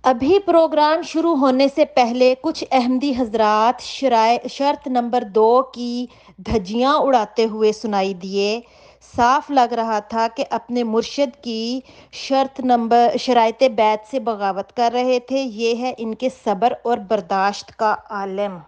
ابھی پروگرام شروع ہونے سے پہلے کچھ احمدی حضرات شرط نمبر 2 کی دھجیاں اڑاتے ہوئے سنائی دیے۔ صاف لگ رہا تھا کہ اپنے مرشد کی شرائط بیعت سے بغاوت کر رہے تھے۔ یہ ہے ان کے صبر اور برداشت کا عالم۔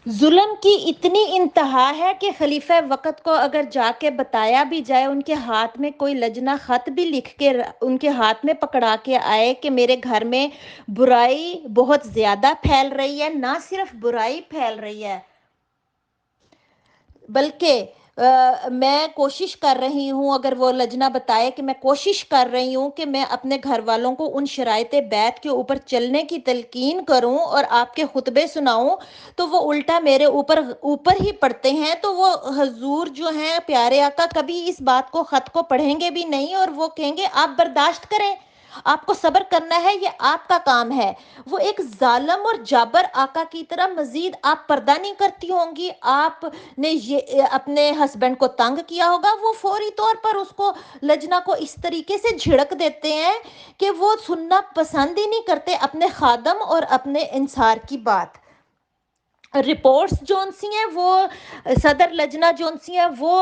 ظلم کی اتنی انتہا ہے کہ خلیفہ وقت کو اگر جا کے بتایا بھی جائے، ان کے ہاتھ میں کوئی لجنہ خط بھی لکھ کے ان کے ہاتھ میں پکڑا کے آئے کہ میرے گھر میں برائی بہت زیادہ پھیل رہی ہے، نہ صرف برائی پھیل رہی ہے بلکہ میں کوشش کر رہی ہوں، اگر وہ لجنہ بتائے کہ میں کوشش کر رہی ہوں کہ میں اپنے گھر والوں کو ان شرائط بیعت کے اوپر چلنے کی تلقین کروں اور آپ کے خطبے سناؤں، تو وہ الٹا میرے اوپر ہی پڑھتے ہیں۔ تو وہ حضور جو ہیں پیارے آقا کبھی اس بات کو خط کو پڑھیں گے بھی نہیں، اور وہ کہیں گے آپ برداشت کریں، آپ کو صبر کرنا ہے، یہ آپ کا کام ہے۔ وہ ایک ظالم اور جابر آقا کی طرح مزید آپ پردہ نہیں کرتی ہوں گی، آپ نے یہ اپنے ہسبینڈ کو تنگ کیا ہوگا، وہ فوری طور پر اس کو لجنہ کو اس طریقے سے جھڑک دیتے ہیں کہ وہ سننا پسند ہی نہیں کرتے اپنے خادم اور اپنے انصار کی بات۔ رپورٹس جون سی ہیں وہ صدر لجنہ جون سی ہیں وہ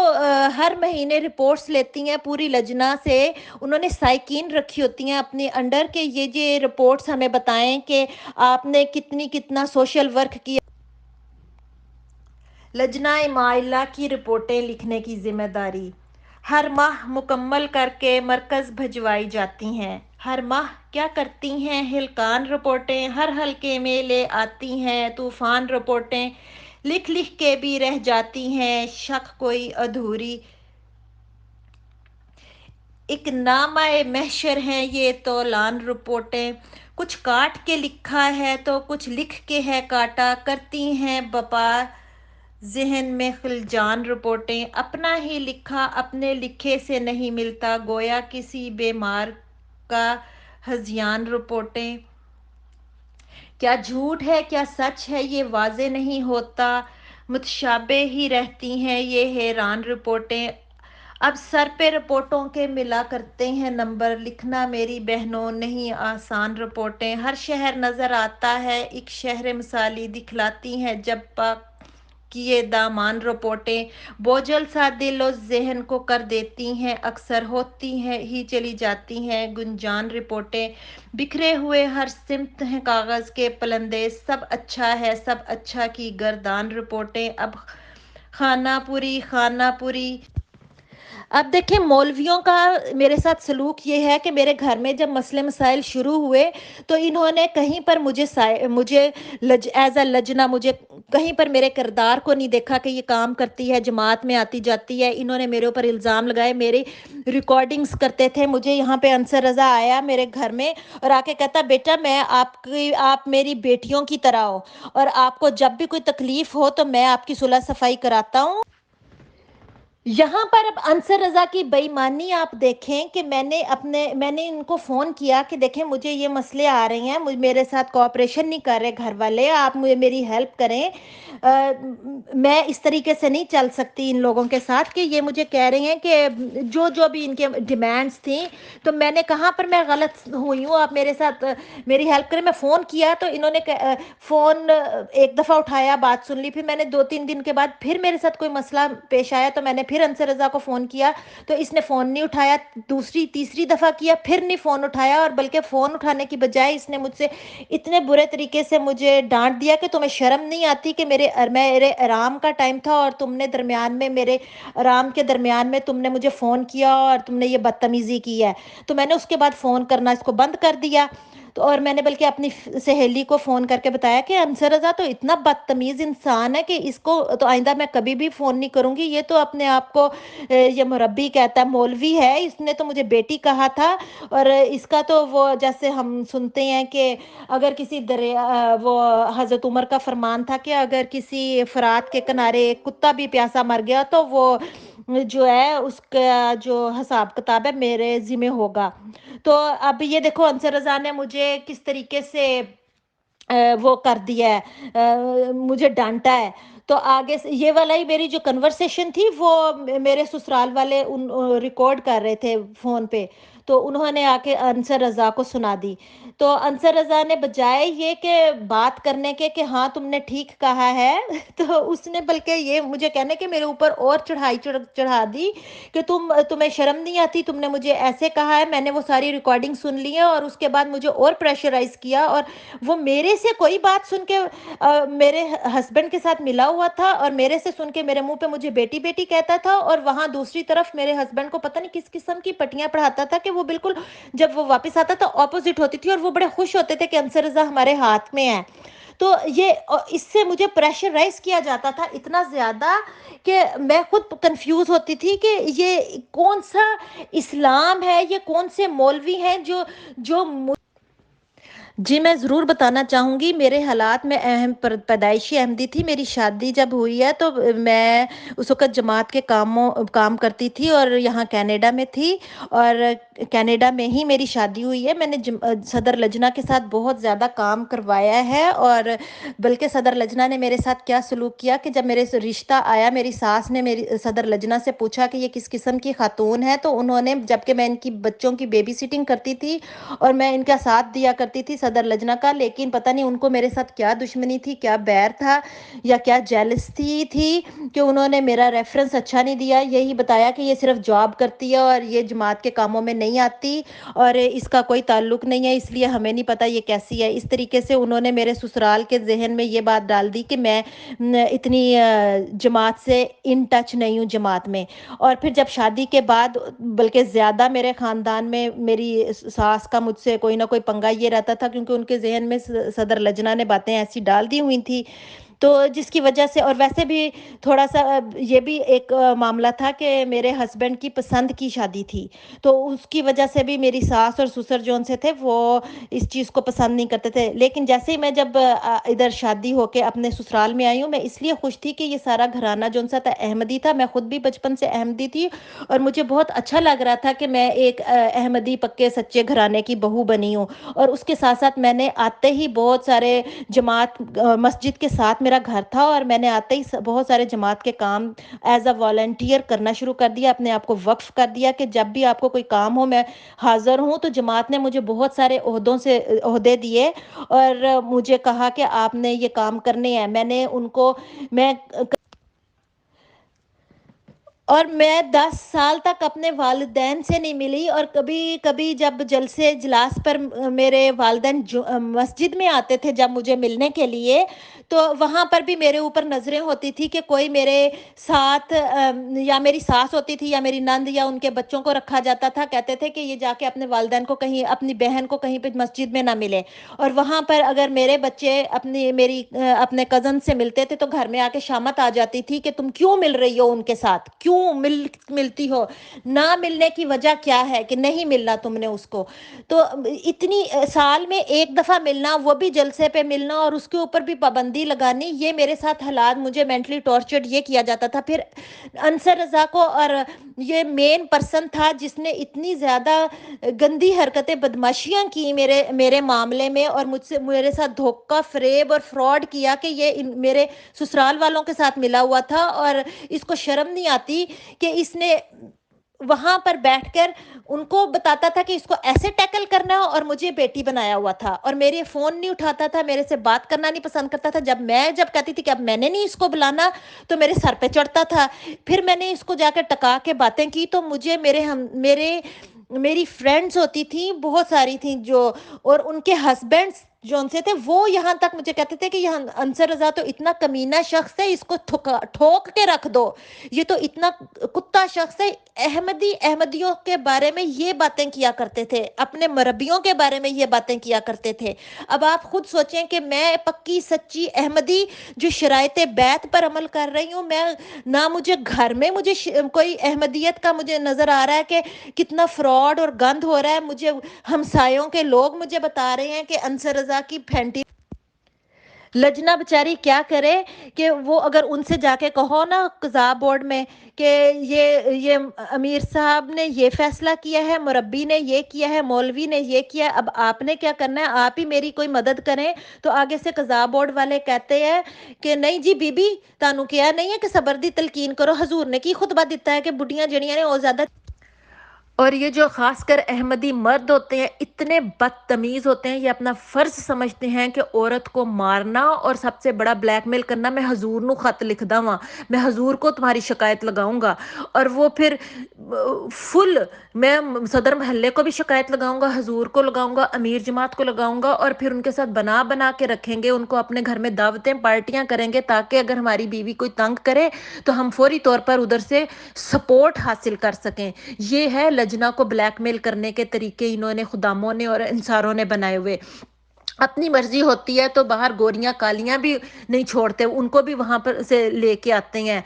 ہر مہینے رپورٹس لیتی ہیں پوری لجنہ سے، انہوں نے سائقین رکھی ہوتی ہیں اپنے انڈر کہ یہ رپورٹس ہمیں بتائیں کہ آپ نے کتنا سوشل ورک کیا۔ لجنہ مائلہ کی رپورٹیں لکھنے کی ذمہ داری ہر ماہ مکمل کر کے مرکز بھجوائی جاتی ہیں۔ ہر ماہ کیا کرتی ہیں؟ ہلکان رپورٹیں ہر حلقے میں لے آتی ہیں، طوفان رپورٹیں لکھ کے بھی رہ جاتی ہیں، شک کوئی ادھوری ایک نامہ محشر ہیں یہ طولان رپورٹیں، کچھ کاٹ کے لکھا ہے تو کچھ لکھ کے ہے کاٹا، کرتی ہیں بپا ذہن میں خلجان رپورٹیں، اپنا ہی لکھا اپنے لکھے سے نہیں ملتا، گویا کسی بیمار کا ہذیان رپورٹیں، کیا جھوٹ ہے کیا سچ ہے یہ واضح نہیں ہوتا، متشابہ ہی رہتی ہیں یہ حیران رپورٹیں، اب سر پہ رپورٹوں کے ملا کرتے ہیں نمبر، لکھنا میری بہنوں نہیں آسان رپورٹیں، ہر شہر نظر آتا ہے ایک شہر مثالی دکھلاتی ہیں جب پاک کیے دامان رپورٹیں، بوجھل سا دل و ذہن کو کر دیتی ہیں اکثر، ہوتی ہیں ہی چلی جاتی ہیں گنجان رپورٹیں، بکھرے ہوئے ہر سمت ہیں کاغذ کے پلندے، سب اچھا ہے سب اچھا کی گردان رپورٹیں، اب خانہ پوری اب دیکھیں مولویوں کا میرے ساتھ سلوک یہ ہے کہ میرے گھر میں جب مسئلے مسائل شروع ہوئے تو انہوں نے کہیں پر مجھے ایز اے لجنہ مجھے کہیں پر میرے کردار کو نہیں دیکھا کہ یہ کام کرتی ہے، جماعت میں آتی جاتی ہے، انہوں نے میرے اوپر الزام لگائے، میری ریکارڈنگز کرتے تھے، مجھے یہاں پہ انصر رضا آیا میرے گھر میں اور آ کے کہتا بیٹا میں آپ میری بیٹیوں کی طرح ہو، اور آپ کو جب بھی کوئی تکلیف ہو تو میں آپ کی صلح صفائی کراتا ہوں۔ یہاں پر اب انصر رضا کی بے ایمانی آپ دیکھیں کہ میں نے ان کو فون کیا کہ دیکھیں مجھے یہ مسئلے آ رہے ہیں، میرے ساتھ کوآپریشن نہیں کر رہے گھر والے، آپ مجھے میری ہیلپ کریں، میں اس طریقے سے نہیں چل سکتی ان لوگوں کے ساتھ کہ یہ مجھے کہہ رہے ہیں کہ جو بھی ان کے ڈیمانڈز تھیں، تو میں نے کہاں پر میں غلط ہوئی ہوں، آپ میرے ساتھ میری ہیلپ کریں۔ میں فون کیا تو انہوں نے فون ایک دفعہ اٹھایا، بات سن لی، پھر میں نے 2-3 دن کے بعد پھر میرے ساتھ کوئی مسئلہ پیش آیا تو میں نے پھر انصر رضا کو فون کیا تو اس نے فون نہیں اٹھایا، تیسری دفعہ کیا پھر نہیں فون اٹھایا، اور بلکہ فون اٹھانے کی بجائے اس نے مجھ سے اتنے برے طریقے سے مجھے ڈانٹ دیا کہ تمہیں شرم نہیں آتی کہ میرے آرام کا ٹائم تھا اور تم نے میرے آرام کے درمیان میں تم نے مجھے فون کیا اور تم نے یہ بدتمیزی کی ہے۔ تو میں نے اس کے بعد فون کرنا اس کو بند کر دیا، تو اور میں نے بلکہ اپنی سہیلی کو فون کر کے بتایا کہ انصر رضا تو اتنا بدتمیز انسان ہے کہ اس کو تو آئندہ میں کبھی بھی فون نہیں کروں گی، یہ تو اپنے آپ کو یہ مربی کہتا ہے، مولوی ہے، اس نے تو مجھے بیٹی کہا تھا، اور اس کا تو وہ جیسے ہم سنتے ہیں کہ اگر کسی وہ حضرت عمر کا فرمان تھا کہ اگر کسی فرات کے کنارے ایک کتا بھی پیاسا مر گیا تو وہ جو ہے اس کا جو حساب کتاب ہے میرے ذمہ ہوگا۔ تو اب یہ دیکھو انصر رضا نے مجھے کس طریقے سے وہ کر دیا ہے، مجھے ڈانٹا ہے۔ تو آگے سے یہ والا ہی میری جو کنورسیشن تھی وہ میرے سسرال والے ریکارڈ کر رہے تھے فون پہ، تو انہوں نے آ کے انصر رضا کو سنا دی۔ تو انصر رضا نے بجائے یہ کہ بات کرنے کے کہ ہاں تم نے ٹھیک کہا ہے تو اس نے بلکہ یہ مجھے کہنے کہ میرے اوپر اور چڑھا دی کہ تمہیں شرم نہیں آتی، تم نے مجھے ایسے کہا ہے۔ میں نے وہ ساری ریکارڈنگ سن لی ہے اور اس کے بعد مجھے اور پریشرائز کیا، اور وہ میرے سے کوئی بات سن کے میرے ہسبینڈ کے ساتھ ملا ہوا تھا، اور میرے سے سن کے میرے منہ پہ مجھے بیٹی بیٹی کہتا تھا، اور وہاں دوسری طرف میرے ہسبینڈ کو پتہ نہیں کس قسم کی پٹیاں پڑھاتا تھا کہ وہ بالکل جب وہ واپس آتا تھا اپوزٹ ہوتی تھی، اور وہ بڑے خوش ہوتے تھے کہ انصر رضا ہمارے ہاتھ میں ہے۔ تو یہ اس سے مجھے پریشرائز کیا جاتا تھا اتنا زیادہ کہ میں خود کنفیوز ہوتی تھی کہ یہ کون سا اسلام ہے، یہ کون سے مولوی ہیں جو جی میں ضرور بتانا چاہوں گی۔ میرے حالات میں پیدائشی احمدی تھی۔ میری شادی جب ہوئی ہے تو میں اس وقت جماعت کے کام کرتی تھی اور یہاں کینیڈا میں تھی، اور کینیڈا میں ہی میری شادی ہوئی ہے۔ میں نے صدر لجنہ کے ساتھ بہت زیادہ کام کروایا ہے، اور بلکہ صدر لجنہ نے میرے ساتھ کیا سلوک کیا کہ جب میرے رشتہ آیا، میری ساس نے میری صدر لجنہ سے پوچھا کہ یہ کس قسم کی خاتون ہے، تو انہوں نے، جبکہ میں ان کی بچوں کی بیبی سٹنگ کرتی تھی اور میں ان کا ساتھ دیا کرتی تھی صدر لجنہ کا، لیکن پتہ نہیں ان کو میرے ساتھ کیا دشمنی تھی، کیا بیر تھا یا کیا جیلسٹی تھی کہ انہوں نے میرا ریفرنس اچھا نہیں دیا، یہی بتایا کہ یہ صرف جاب کرتی ہے اور یہ جماعت کے کاموں میں نہیں آتی اور اس کا کوئی تعلق نہیں ہے، اس لیے ہمیں نہیں پتہ یہ کیسی ہے۔ اس طریقے سے انہوں نے میرے سسرال کے ذہن میں یہ بات ڈال دی کہ میں اتنی جماعت سے ان ٹچ نہیں ہوں جماعت میں۔ اور پھر جب شادی کے بعد بلکہ زیادہ میرے خاندان میں میری ساس کا مجھ سے کوئی نہ کوئی پنگا یہ رہتا تھا، کیونکہ ان کے ذہن میں صدر لجنہ نے باتیں ایسی ڈال دی ہوئی تھی، تو جس کی وجہ سے، اور ویسے بھی تھوڑا سا یہ بھی ایک معاملہ تھا کہ میرے ہسبینڈ کی پسند کی شادی تھی، تو اس کی وجہ سے بھی میری ساس اور سسر جو ان سے تھے وہ اس چیز کو پسند نہیں کرتے تھے۔ لیکن جیسے ہی میں جب ادھر شادی ہو کے اپنے سسرال میں آئی ہوں، میں اس لیے خوش تھی کہ یہ سارا گھرانہ جو ان سے تھا احمدی تھا، میں خود بھی بچپن سے احمدی تھی، اور مجھے بہت اچھا لگ رہا تھا کہ میں ایک احمدی پکے سچے گھرانے کی بہو بنی ہوں۔ اور اس کے ساتھ ساتھ میں نے آتے ہی بہت سارے جماعت مسجد کے ساتھ میرا گھر تھا، اور میں نے آتے ہی بہت سارے جماعت کے کام ایز اے والنٹیئر کرنا شروع کر دیا، اپنے آپ کو وقف کر دیا کہ جب بھی آپ کو کوئی کام ہو میں حاضر ہوں۔ تو جماعت نے مجھے بہت سارے عہدے دیے اور مجھے کہا کہ آپ نے یہ کام کرنے ہیں۔ میں نے ان کو اور میں 10 سال تک اپنے والدین سے نہیں ملی، اور کبھی کبھی جب جلسے اجلاس پر میرے والدین مسجد میں آتے تھے جب مجھے ملنے کے لیے، تو وہاں پر بھی میرے اوپر نظریں ہوتی تھی کہ کوئی میرے ساتھ یا میری ساس ہوتی تھی یا میری نند یا ان کے بچوں کو رکھا جاتا تھا، کہتے تھے کہ یہ جا کے اپنے والدین کو کہیں، اپنی بہن کو کہیں پہ مسجد میں نہ ملے، اور وہاں پر اگر میرے بچے اپنے کزن سے ملتے تھے تو گھر میں آ کے شامت آ جاتی تھی کہ تم کیوں مل رہی ہو ان کے ساتھ، کیوں ملتی ہو، نہ ملنے کی وجہ کیا ہے کہ نہیں ملنا تم نے اس کو۔ تو اتنی سال میں ایک دفعہ ملنا، وہ بھی جلسے پہ ملنا، اور اس کے اوپر بھی پابندی لگانی، یہ میرے ساتھ حالات، مجھے مینٹلی ٹارچرڈ یہ کیا جاتا تھا۔ پھر انصر رضا کو، اور یہ مین پرسن تھا جس نے اتنی زیادہ گندی حرکتیں، بدماشیاں کی میرے معاملے میں، اور میرے ساتھ دھوکہ فریب اور فراڈ کیا کہ یہ میرے سسرال والوں کے ساتھ ملا ہوا تھا، اور اس کو شرم نہیں آتی کہ اس نے وہاں پر بیٹھ کر ان کو بتاتا تھا کہ اس کو ایسے ٹیکل کرنا، اور مجھے بیٹی بنایا ہوا تھا، اور میرے فون نہیں اٹھاتا تھا، میرے سے بات کرنا نہیں پسند کرتا تھا۔ جب کہتی تھی کہ اب میں نے نہیں اس کو بلانا، تو میرے سر پہ چڑھتا تھا۔ پھر میں نے اس کو جا کے ٹکا کے باتیں کی، تو مجھے میری فرینڈز ہوتی تھیں، بہت ساری تھیں جو، اور ان کے ہسبینڈز جو ان سے تھے، وہ یہاں تک مجھے کہتے تھے کہ یہ انصر رضا تو اتنا کمینہ شخص ہے، اس کو ٹھوک کے رکھ دو، یہ تو اتنا کتا شخص ہے۔ احمدیوں کے بارے میں یہ باتیں کیا کرتے تھے، اپنے مربیوں کے بارے میں یہ باتیں کیا کرتے تھے۔ اب آپ خود سوچیں کہ میں پکی سچی احمدی جو شرائط بیعت پر عمل کر رہی ہوں، میں نہ مجھے گھر میں کوئی احمدیت کا مجھے نظر آ رہا ہے کہ کتنا فراڈ اور گند ہو رہا ہے، مجھے ہمسایوں کے لوگ مجھے بتا رہے ہیں کہ انصر رضا کی پھینٹی لجنہ بیچاری کیا کرے، کہ وہ اگر ان سے جا کے کہو نا قضاء بورڈ میں کہ یہ امیر صاحب نے یہ فیصلہ کیا ہے، مربی نے یہ کیا ہے، مولوی نے یہ کیا ہے، اب آپ نے کیا کرنا ہے، آپ ہی میری کوئی مدد کریں، تو آگے سے قضاء بورڈ والے کہتے ہیں کہ نہیں جی بی بی تانوں کیا نہیں ہے کہ صبر دی تلقین کرو، حضور نے کی خطبہ دیتا ہے کہ بڈھیاں جڑیاں نے وہ زیادہ اور یہ جو خاص کر احمدی مرد ہوتے ہیں اتنے بدتمیز ہوتے ہیں، یہ اپنا فرض سمجھتے ہیں کہ عورت کو مارنا اور سب سے بڑا بلیک میل کرنا، میں حضور نو خط لکھ داواں، میں حضور کو تمہاری شکایت لگاؤں گا، اور وہ پھر فل میں صدر محلے کو بھی شکایت لگاؤں گا، حضور کو لگاؤں گا، امیر جماعت کو لگاؤں گا، اور پھر ان کے ساتھ بنا بنا کے رکھیں گے، ان کو اپنے گھر میں دعوتیں پارٹیاں کریں گے، تاکہ اگر ہماری بیوی کوئی تنگ کرے تو ہم فوری طور پر ادھر سے سپورٹ حاصل کر سکیں۔ یہ ہے لجنا کو بلیک میل کرنے کے طریقے انہوں نے خداموں نے اور انصاروں نے بنائے ہوئے۔ اپنی مرضی ہوتی ہے تو باہر گوریاں کالیاں بھی نہیں چھوڑتے، ان کو بھی وہاں پر سے لے کے آتے ہیں۔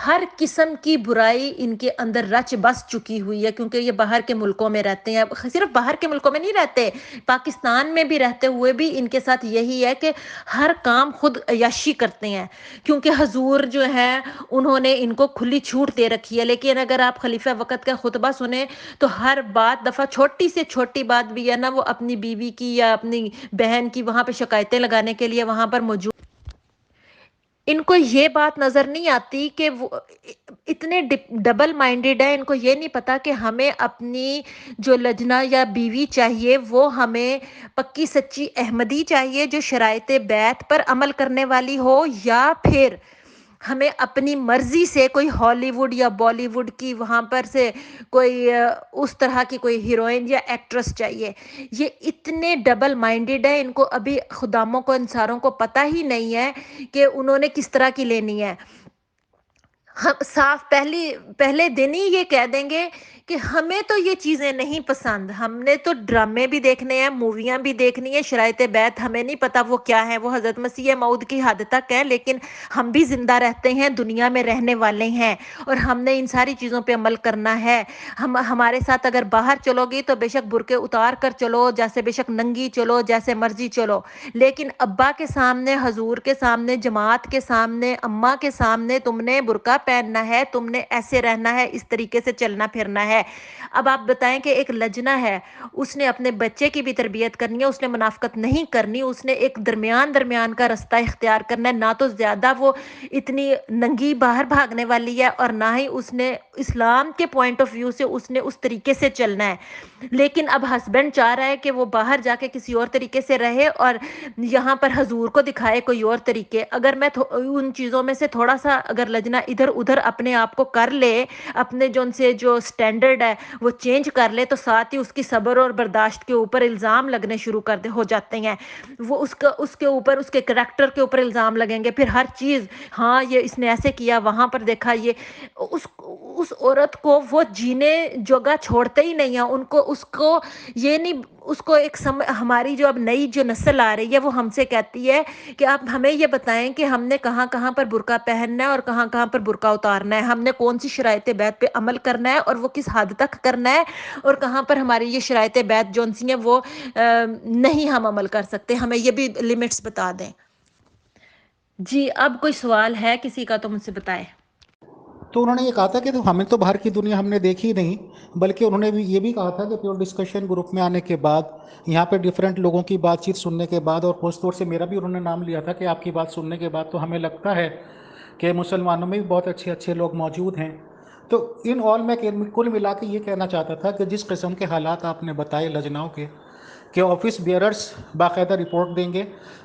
ہر قسم کی برائی ان کے اندر رچ بس چکی ہوئی ہے، کیونکہ یہ باہر کے ملکوں میں رہتے ہیں، صرف باہر کے ملکوں میں نہیں رہتے، پاکستان میں بھی رہتے ہوئے بھی ان کے ساتھ یہی ہے کہ ہر کام خود عیاشی کرتے ہیں، کیونکہ حضور جو ہے انہوں نے ان کو کھلی چھوٹ دے رکھی ہے۔ لیکن اگر آپ خلیفہ وقت کا خطبہ سنیں تو ہر بات دفعہ چھوٹی سے چھوٹی بات بھی ہے نا، وہ اپنی بیوی کی یا اپنی بہن کی وہاں پہ شکایتیں لگانے کے لیے وہاں پر موجود۔ ان کو یہ بات نظر نہیں آتی کہ وہ اتنے ڈبل مائنڈیڈ ہے، ان کو یہ نہیں پتا کہ ہمیں اپنی جو لجنا یا بیوی چاہیے وہ ہمیں پکی سچی احمدی چاہیے جو شرائط بیعت پر عمل کرنے والی ہو، یا پھر ہمیں اپنی مرضی سے کوئی ہالی ووڈ یا بالی ووڈ کی وہاں پر سے کوئی اس طرح کی کوئی ہیروئن یا ایکٹریس چاہیے۔ یہ اتنے ڈبل مائنڈیڈ ہے، ان کو ابھی خداموں کو انصاروں کو پتہ ہی نہیں ہے کہ انہوں نے کس طرح کی لینی ہے۔ ہم صاف پہلے دن ہی یہ کہہ دیں گے کہ ہمیں تو یہ چیزیں نہیں پسند، ہم نے تو ڈرامے بھی دیکھنے ہیں، موویاں بھی دیکھنی ہے، شرائط بیعت ہمیں نہیں پتہ وہ کیا ہے، وہ حضرت مسیح موعود کی حد تک ہے، لیکن ہم بھی زندہ رہتے ہیں، دنیا میں رہنے والے ہیں، اور ہم نے ان ساری چیزوں پہ عمل کرنا ہے۔ ہمارے ساتھ اگر باہر چلو گی تو بے شک برقعے اتار کر چلو، جیسے بے شک ننگی چلو، جیسے مرضی چلو، لیکن ابا کے سامنے، حضور کے سامنے، جماعت کے سامنے، اماں کے سامنے تم نے برقع پہننا ہے، تم نے ایسے رہنا ہے، اس طریقے سے چلنا پھرنا ہے۔ اب آپ بتائیں کہ ایک لجنہ ہے، اس نے اپنے بچے کی بھی تربیت کرنی ہے، اس نے منافقت نہیں کرنی، اس نے ایک درمیان کا رستہ اختیار کرنا ہے، نہ تو زیادہ وہ اتنی ننگی باہر بھاگنے والی ہے، اور نہ ہی اس نے اسلام کے پوائنٹ آف ویو سے اس نے اس طریقے سے چلنا ہے۔ لیکن اب ہسبینڈ چاہ رہا ہے کہ وہ باہر جا کے کسی اور طریقے سے رہے اور یہاں پر حضور کو دکھائے کوئی اور طریقے۔ اگر میں ان چیزوں میں سے تھوڑا سا اگر لجنا ادھر ادھر اپنے آپ کو کر لے، اپنے جو ان سے جو سٹینڈرڈ ہے وہ چینج کر لے، تو ساتھ ہی اس کی صبر اور برداشت کے اوپر الزام لگنے شروع ہو جاتے ہیں۔ وہ اس کے اوپر، اس کے کریکٹر کے اوپر الزام لگیں گے، پھر ہر چیز، ہاں یہ اس نے ایسے کیا، وہاں پر دیکھا، یہ اس عورت کو وہ جینے جگہ چھوڑتے ہی نہیں ہیں۔ اس کو یہ نہیں، اس کو ایک ہماری جو اب نئی جو نسل آ رہی ہے وہ ہم سے کہتی ہے کہ آپ ہمیں یہ بتائیں کہ ہم نے کہاں کہاں پر برقع پہننا ہے اور کہاں کہاں پر برقع اتارنا ہے، ہم نے کون سی شرائط بیعت پہ عمل کرنا ہے اور وہ کس حد تک کرنا ہے، اور کہاں پر ہماری یہ شرائط بیعت جو سی ہیں وہ نہیں ہم عمل کر سکتے، ہمیں یہ بھی لیمٹس بتا دیں۔ جی اب کوئی سوال ہے کسی کا تو مجھ سے بتائے۔ تو انہوں نے یہ کہا تھا کہ ہمیں تو باہر کی دنیا ہم نے دیکھی نہیں، بلکہ انہوں نے یہ بھی کہا تھا کہ پیور ڈسکشن گروپ میں آنے کے بعد، یہاں پہ ڈیفرنٹ لوگوں کی بات چیت سننے کے بعد، اور خاص طور سے میرا بھی انہوں نے نام لیا تھا کہ آپ کی بات سننے کے بعد تو ہمیں لگتا ہے کہ مسلمانوں میں بھی بہت اچھے اچھے لوگ موجود ہیں۔ تو ان آل میں کل ملا کے یہ کہنا چاہتا تھا کہ جس قسم کے حالات آپ نے بتائے لجناؤں کے، کہ آفس بیئررس باقاعدہ رپورٹ دیں گے،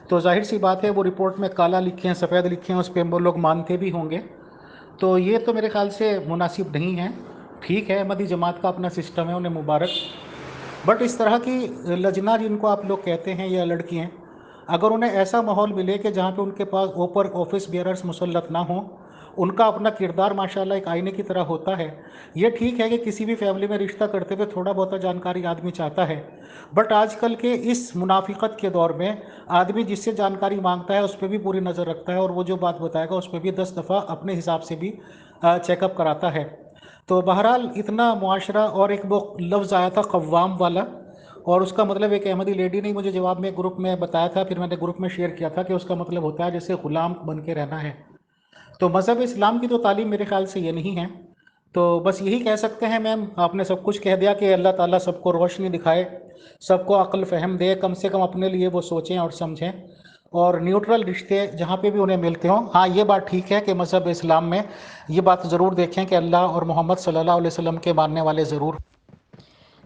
تو ظاہر سی بات ہے وہ رپورٹ میں کالا لکھیں سفید لکھیں اس پہ وہ لوگ مانتے بھی ہوں گے، تو یہ تو میرے خیال سے مناسب نہیں ہے۔ ٹھیک ہے، احمدی جماعت کا اپنا سسٹم ہے، انہیں مبارک، بٹ اس طرح کی لجنا جن کو آپ لوگ کہتے ہیں یا لڑکیاں، اگر انہیں ایسا ماحول ملے کہ جہاں پہ ان کے پاس اوپر آفس بیئررس مسلط نہ ہوں، ان کا اپنا کردار ماشاءاللہ ایک آئینے کی طرح ہوتا ہے۔ یہ ٹھیک ہے کہ کسی بھی فیملی میں رشتہ کرتے ہوئے تھوڑا بہت جانکاری آدمی چاہتا ہے، بٹ آج کل کے اس منافقت کے دور میں آدمی جس سے جانکاری مانگتا ہے اس پہ بھی پوری نظر رکھتا ہے، اور وہ جو بات بتائے گا اس پہ بھی 10 دفعہ اپنے حساب سے بھی چیک اپ کراتا ہے۔ تو بہرحال اتنا معاشرہ، اور ایک وہ لفظ آیا تھا قوام والا، اور اس کا مطلب ایک احمدی لیڈی نے مجھے جواب میں گروپ میں بتایا تھا، پھر میں نے گروپ میں شیئر کیا تھا کہ اس کا مطلب ہوتا ہے جیسے غلام بن کے رہنا ہے۔ تو مذہب اسلام کی تو تعلیم میرے خیال سے یہ نہیں ہے۔ تو بس یہی کہہ سکتے ہیں میم، آپ نے سب کچھ کہہ دیا کہ اللہ تعالیٰ سب کو روشنی دکھائے، سب کو عقل فہم دے، کم سے کم اپنے لیے وہ سوچیں اور سمجھیں، اور نیوٹرل رشتے جہاں پہ بھی انہیں ملتے ہوں. ہاں یہ بات ٹھیک ہے کہ مذہب اسلام میں یہ بات ضرور دیکھیں کہ اللہ اور محمد صلی اللہ علیہ وسلم کے ماننے والے ضرور.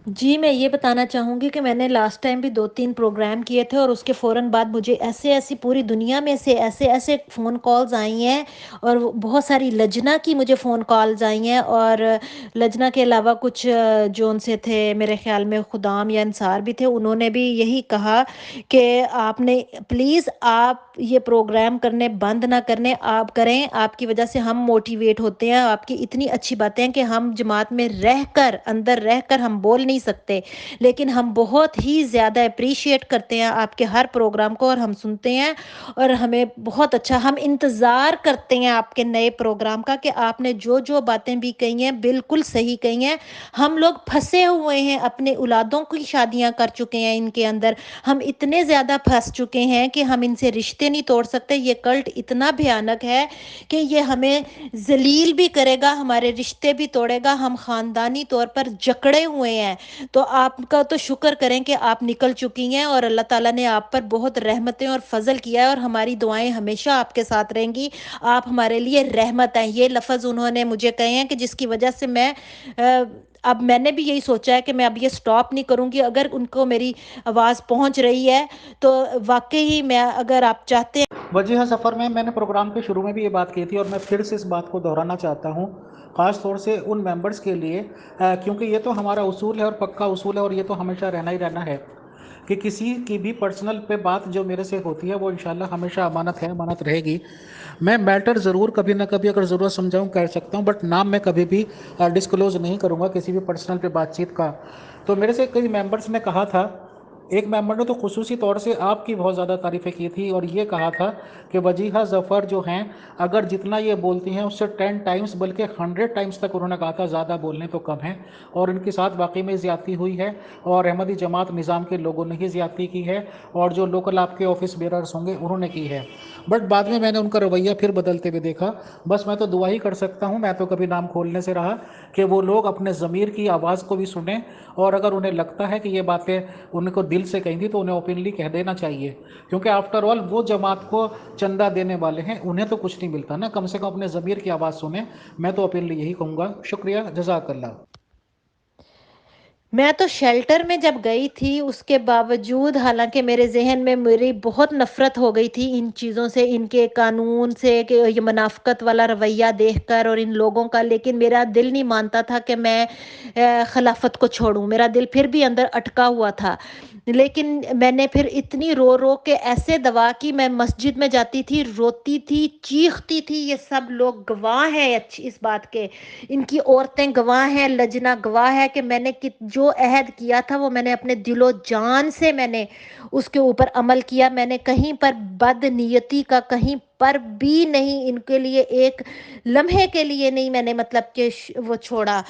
جی میں یہ بتانا چاہوں گی کہ میں نے لاسٹ ٹائم بھی 2-3 پروگرام کیے تھے اور اس کے فوراً بعد مجھے ایسی پوری دنیا میں سے ایسے فون کالز آئی ہیں اور بہت ساری لجنا کی مجھے فون کالز آئی ہیں. اور لجنا کے علاوہ کچھ جو ان سے تھے میرے خیال میں خدام یا انصار بھی تھے, انہوں نے بھی یہی کہا کہ آپ نے پلیز آپ یہ پروگرام کرنے بند نہ آپ کریں, آپ کی وجہ سے ہم موٹیویٹ ہوتے ہیں, آپ کی اتنی اچھی باتیں ہیں کہ ہم جماعت میں اندر رہ کر ہم بول نہیں سکتے, لیکن ہم بہت ہی زیادہ اپریشیٹ کرتے ہیں آپ کے ہر پروگرام کو اور ہم سنتے ہیں اور ہمیں بہت اچھا, ہم انتظار کرتے ہیں آپ کے نئے پروگرام کا کہ آپ نے جو باتیں بھی کہی ہیں بالکل صحیح کہی ہیں. ہم لوگ پھنسے ہوئے ہیں, اپنے اولادوں کی شادیاں کر چکے ہیں ان کے اندر, ہم اتنے زیادہ پھنس چکے ہیں کہ ہم ان سے رشتے نہیں توڑ سکتے. یہ کلٹ اتنا بھیانک ہے کہ یہ ہمیں ذلیل بھی کرے گا, ہمارے رشتے بھی توڑے گا, ہم خاندانی طور پر جکڑے ہوئے ہیں. تو آپ کا تو شکر کریں کہ آپ نکل چکی ہیں اور اللہ تعالیٰ نے آپ پر بہت رحمتیں اور فضل کیا ہے اور ہماری دعائیں ہمیشہ آپ کے ساتھ رہیں گی. آپ ہمارے لیے رحمت ہیں. یہ لفظ انہوں نے مجھے کہے ہیں کہ جس کی وجہ سے اب میں نے بھی یہی سوچا ہے کہ میں اب یہ سٹاپ نہیں کروں گی. اگر ان کو میری آواز پہنچ رہی ہے تو واقعی میں, اگر آپ چاہتے ہیں. وجیہہ سفر میں نے پروگرام کے شروع میں بھی یہ بات کی تھی اور میں پھر سے اس بات کو دہرانا چاہتا ہوں, خاص طور سے ان ممبرز کے لیے, کیونکہ یہ تو ہمارا اصول ہے اور پکا اصول ہے اور یہ تو ہمیشہ رہنا ہی رہنا ہے کہ کسی کی بھی پرسنل پہ بات جو میرے سے ہوتی ہے وہ انشاءاللہ ہمیشہ امانت ہے, امانت رہے گی. میں میٹر ضرور کبھی نہ کبھی اگر ضرورت سمجھاؤں کر سکتا ہوں, بٹ نام میں کبھی بھی ڈسکلوز نہیں کروں گا کسی بھی پرسنل پہ بات چیت کا. تو میرے سے کئی ممبرز نے کہا تھا, ایک ممبر نے تو خصوصی طور سے آپ کی بہت زیادہ تعریفیں کی تھی اور یہ کہا تھا کہ وجیہہ ظفر جو ہیں اگر جتنا یہ بولتی ہیں اس سے 10 ٹائمز بلکہ 100 ٹائمز تک انہوں نے کہا تھا زیادہ بولنے تو کم ہے, اور ان کے ساتھ واقعی میں زیادتی ہوئی ہے اور احمدی جماعت نظام کے لوگوں نے ہی زیادتی کی ہے اور جو لوکل آپ کے آفس بیررز ہوں گے انہوں نے کی ہے. بٹ بعد میں نے ان کا رویہ پھر بدلتے ہوئے دیکھا. بس میں تو دعا ہی کر سکتا ہوں, میں تو کبھی نام کھولنے سے رہا, کہ وہ لوگ اپنے ضمیر کی آواز کو بھی سنیں اور اگر انہیں لگتا ہے کہ یہ باتیں ان کو دل سے کہیں تھی تو انہیں اوپنلی کہہ دینا چاہیے, کیونکہ آفٹر آل وہ جماعت کو چندہ دینے والے ہیں, انہیں تو کچھ نہیں ملتا نا, کم سے کم اپنے ضمیر کی آواز سنیں. میں تو اوپنلی یہی کہوں گا. شکریہ, جزاک اللہ. میں تو شیلٹر میں جب گئی تھی اس کے باوجود, حالانکہ میرے ذہن میں میری بہت نفرت ہو گئی تھی ان چیزوں سے, ان کے قانون سے, کہ یہ منافقت والا رویہ دیکھ کر اور ان لوگوں کا, لیکن میرا دل نہیں مانتا تھا کہ میں خلافت کو چھوڑوں. میرا دل پھر بھی اندر اٹکا ہوا تھا, لیکن میں نے پھر اتنی رو کے ایسے دعا کی, میں مسجد میں جاتی تھی, روتی تھی, چیختی تھی. یہ سب لوگ گواہ ہیں اس بات کے, ان کی عورتیں گواہ ہیں, لجنا گواہ ہے کہ میں نے جو عہد کیا تھا وہ میں نے اپنے دل و جان سے میں نے اس کے اوپر عمل کیا. میں نے کہیں پر بد نیتی کا کہیں پر بھی نہیں, ان کے لیے ایک لمحے کے لیے نہیں میں نے مطلب کہ وہ چھوڑا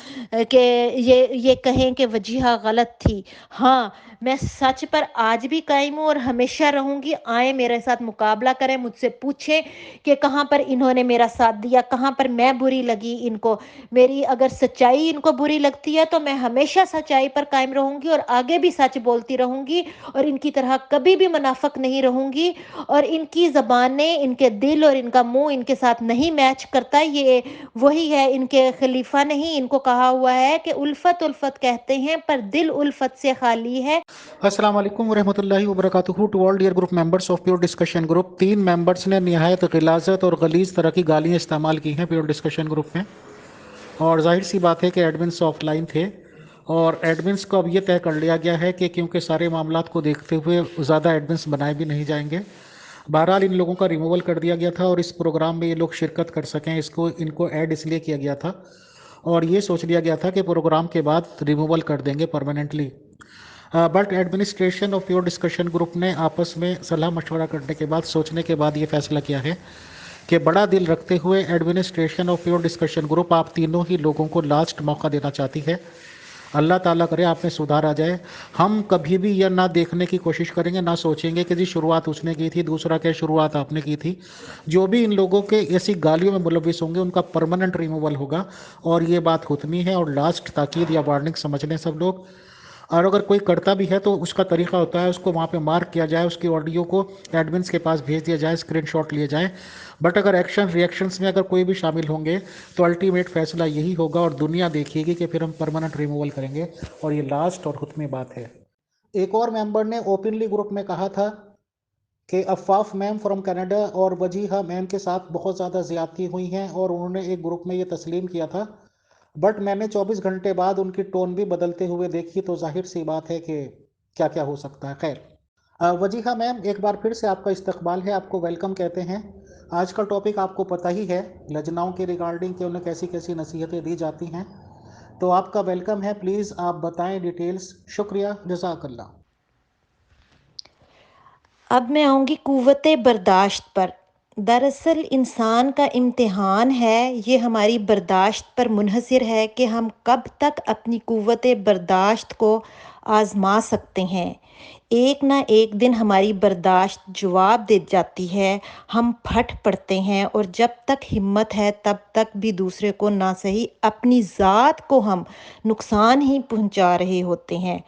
کہ یہ کہیں کہ وجیہہ غلط تھی. ہاں میں سچ پر آج بھی قائم ہوں اور ہمیشہ رہوں گی. آئیں میرے ساتھ مقابلہ کریں, مجھ سے پوچھیں کہ کہاں پر انہوں نے میرا ساتھ دیا, کہاں پر میں بری لگی ان کو. میری اگر سچائی ان کو بری لگتی ہے تو میں ہمیشہ سچائی پر قائم رہوں گی اور آگے بھی سچ بولتی رہوں گی اور ان کی طرح کبھی بھی منافق نہیں رہوں گی. اور ان کی زبانیں, ان کے دل اور ان کا منہ ان کے ساتھ نہیں میچ کرتا. یہ وہی ہے, ان کے خلیفہ نہیں, ان کو کہا ہوا ہے کہ الفت الفت کہتے ہیں پر دل الفت سے خالی ہے. السلام علیکم ورحمۃ اللہ وبرکاتہ. To all dear group members of pure discussion group. 3 members نے نہایت غلاظت اور غلیظ طرح کی گالیاں استعمال کی ہیں پیور ڈسکشن گروپ میں, اور ظاہر سی بات ہے کہ ایڈمنس آف لائن تھے اور ایڈمنس کو اب یہ طے کر لیا گیا ہے کہ کیونکہ سارے معاملات کو دیکھتے ہوئے زیادہ ایڈمنس بنائے بھی نہیں جائیں گے. بہرحال ان لوگوں کا ریموول کر دیا گیا تھا اور اس پروگرام میں یہ لوگ شرکت کر سکیں, ان کو ایڈ اس لیے کیا گیا تھا اور یہ سوچ لیا گیا تھا کہ پروگرام کے بعد ریموول کر دیں گے permanently. But administration of pure discussion group نے آپس میں صلاح مشورہ کرنے کے بعد, سوچنے کے بعد یہ فیصلہ کیا ہے کہ بڑا دل رکھتے ہوئے administration of pure discussion group آپ تینوں ہی لوگوں کو لاسٹ موقع دینا چاہتی ہے. اللہ تعالیٰ کرے آپ میں سدھار آ جائے. ہم کبھی بھی یہ نہ دیکھنے کی کوشش کریں گے, نہ سوچیں گے کہ جی شروعات اس نے کی تھی, دوسرا کہ شروعات آپ نے کی تھی. جو بھی ان لوگوں کے ایسی گالیوں میں ملوث ہوں گے ان کا پرماننٹ ریموول ہوگا, اور یہ بات حتمی ہے اور لاسٹ تاکید یا وارننگ سمجھ لیں سب لوگ. اور اگر کوئی کرتا بھی ہے تو اس کا طریقہ ہوتا ہے اس کو وہاں پہ مارک کیا جائے، اس کی آڈیو کو ایڈمنس کے پاس بھیج دیا جائے، اسکرین شاٹ لیے جائیں. بٹ اگر ایکشن ریئیکشنس میں اگر کوئی بھی شامل ہوں گے تو الٹیمیٹ فیصلہ یہی ہوگا اور دنیا دیکھے گی کہ پھر ہم پرماننٹ ریموول کریں گے، اور یہ لاسٹ اور حتمی بات ہے. ایک اور ممبر نے اوپنلی گروپ میں کہا تھا کہ افاف میم فرام کینیڈا اور وجیحہ میم کے ساتھ بہت زیادہ زیادتی ہوئی ہیں، اور انہوں نے ایک گروپ میں یہ تسلیم کیا تھا. بٹ میں نے 24 گھنٹے بعد ان کی ٹون بھی بدلتے ہوئے دیکھی، تو ظاہر سی بات ہے کہ کیا کیا ہو سکتا ہے. خیر، وجیحہ میم ایک بار پھر سے آپ کا استقبال ہے، آپ کو ویلکم کہتے ہیں. آج کا ٹاپک آپ کو پتہ ہی ہے لجناؤں کے ریگارڈنگ کہ انہیں کیسی کیسی نصیحتیں دی جاتی ہیں، تو آپ کا ویلکم ہے. پلیز آپ بتائیں ڈیٹیلز. شکریہ، جزاک اللہ. اب میں آؤں گی قوت برداشت پر. دراصل انسان کا امتحان ہے، یہ ہماری برداشت پر منحصر ہے کہ ہم کب تک اپنی قوت برداشت کو آزما سکتے ہیں. ایک نہ ایک دن ہماری برداشت جواب دے جاتی ہے، ہم پھٹ پڑتے ہیں، اور جب تک ہمت ہے تب تک بھی دوسرے کو نہ صحیح اپنی ذات کو ہم نقصان ہی پہنچا رہے ہوتے ہیں.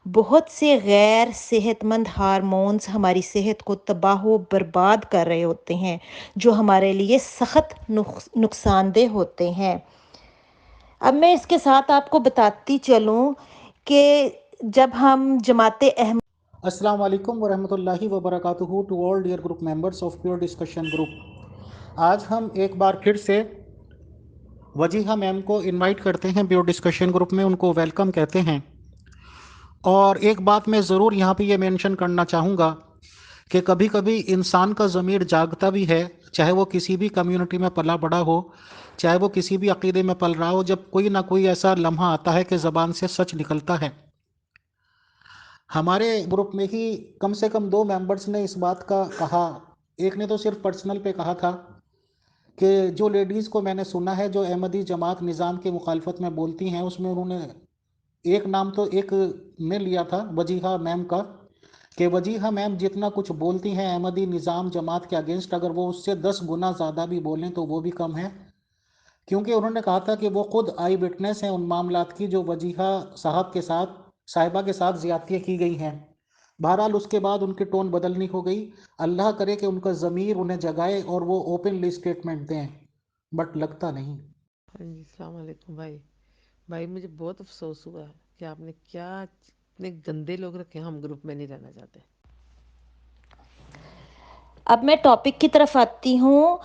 بہت سے غیر صحت مند ہارمونز ہماری صحت کو تباہ و برباد کر رہے ہوتے ہیں، جو ہمارے لیے سخت نقصان دہ ہوتے ہیں. اب میں اس کے ساتھ آپ کو بتاتی چلوں کہ جب ہم جماعت احمد السلام علیکم ورحمۃ اللہ وبرکاتہ to all dear group members of pure discussion group. آج ہم ایک بار پھر سے وجیحہ میم کو انوائٹ کرتے ہیں پیور ڈسکشن گروپ میں، ان کو ویلکم کہتے ہیں. اور ایک بات میں ضرور یہاں پہ یہ مینشن کرنا چاہوں گا کہ کبھی کبھی انسان کا ضمیر جاگتا بھی ہے، چاہے وہ کسی بھی کمیونٹی میں پلا بڑا ہو، چاہے وہ کسی بھی عقیدے میں پل رہا ہو، جب کوئی نہ کوئی ایسا لمحہ آتا ہے کہ زبان سے سچ نکلتا ہے. ہمارے گروپ میں ہی کم سے کم 2 ممبرس نے اس بات کا کہا. ایک نے تو صرف پرسنل پہ کہا تھا کہ جو لیڈیز کو میں نے سنا ہے جو احمدی جماعت نظام کی مخالفت میں بولتی ہیں، اس میں انہوں نے ایک نام تو ایک نے لیا تھا وجیحہ میم کا، کہ وجیحہ میم جتنا کچھ بولتی ہیں احمدی نظام جماعت کے اگینسٹ، اگر وہ اس سے 10 گنا زیادہ بھی بولیں تو وہ بھی کم ہے. کیونکہ انہوں نے کہا تھا کہ وہ خود آئی وٹنس ہیں ان معاملات کی جو وجیحہ صاحبہ کے ساتھ زیادتیاں کی گئی ہیں. بہرحال اس کے بعد ان کی ٹون بدلنی ہو گئی. اللہ کرے کہ ان کا ضمیر انہیں جگائے اور وہ اوپنلی اسٹیٹمنٹ دیں، بٹ لگتا نہیں. ہاں جی، السلام علیکم بھائی مجھے بہت افسوس ہوا کہ آپ نے کیا اتنے گندے لوگ رکھے، ہم گروپ میں نہیں رہنا چاہتے. اب میں ٹاپک کی طرف آتی ہوں.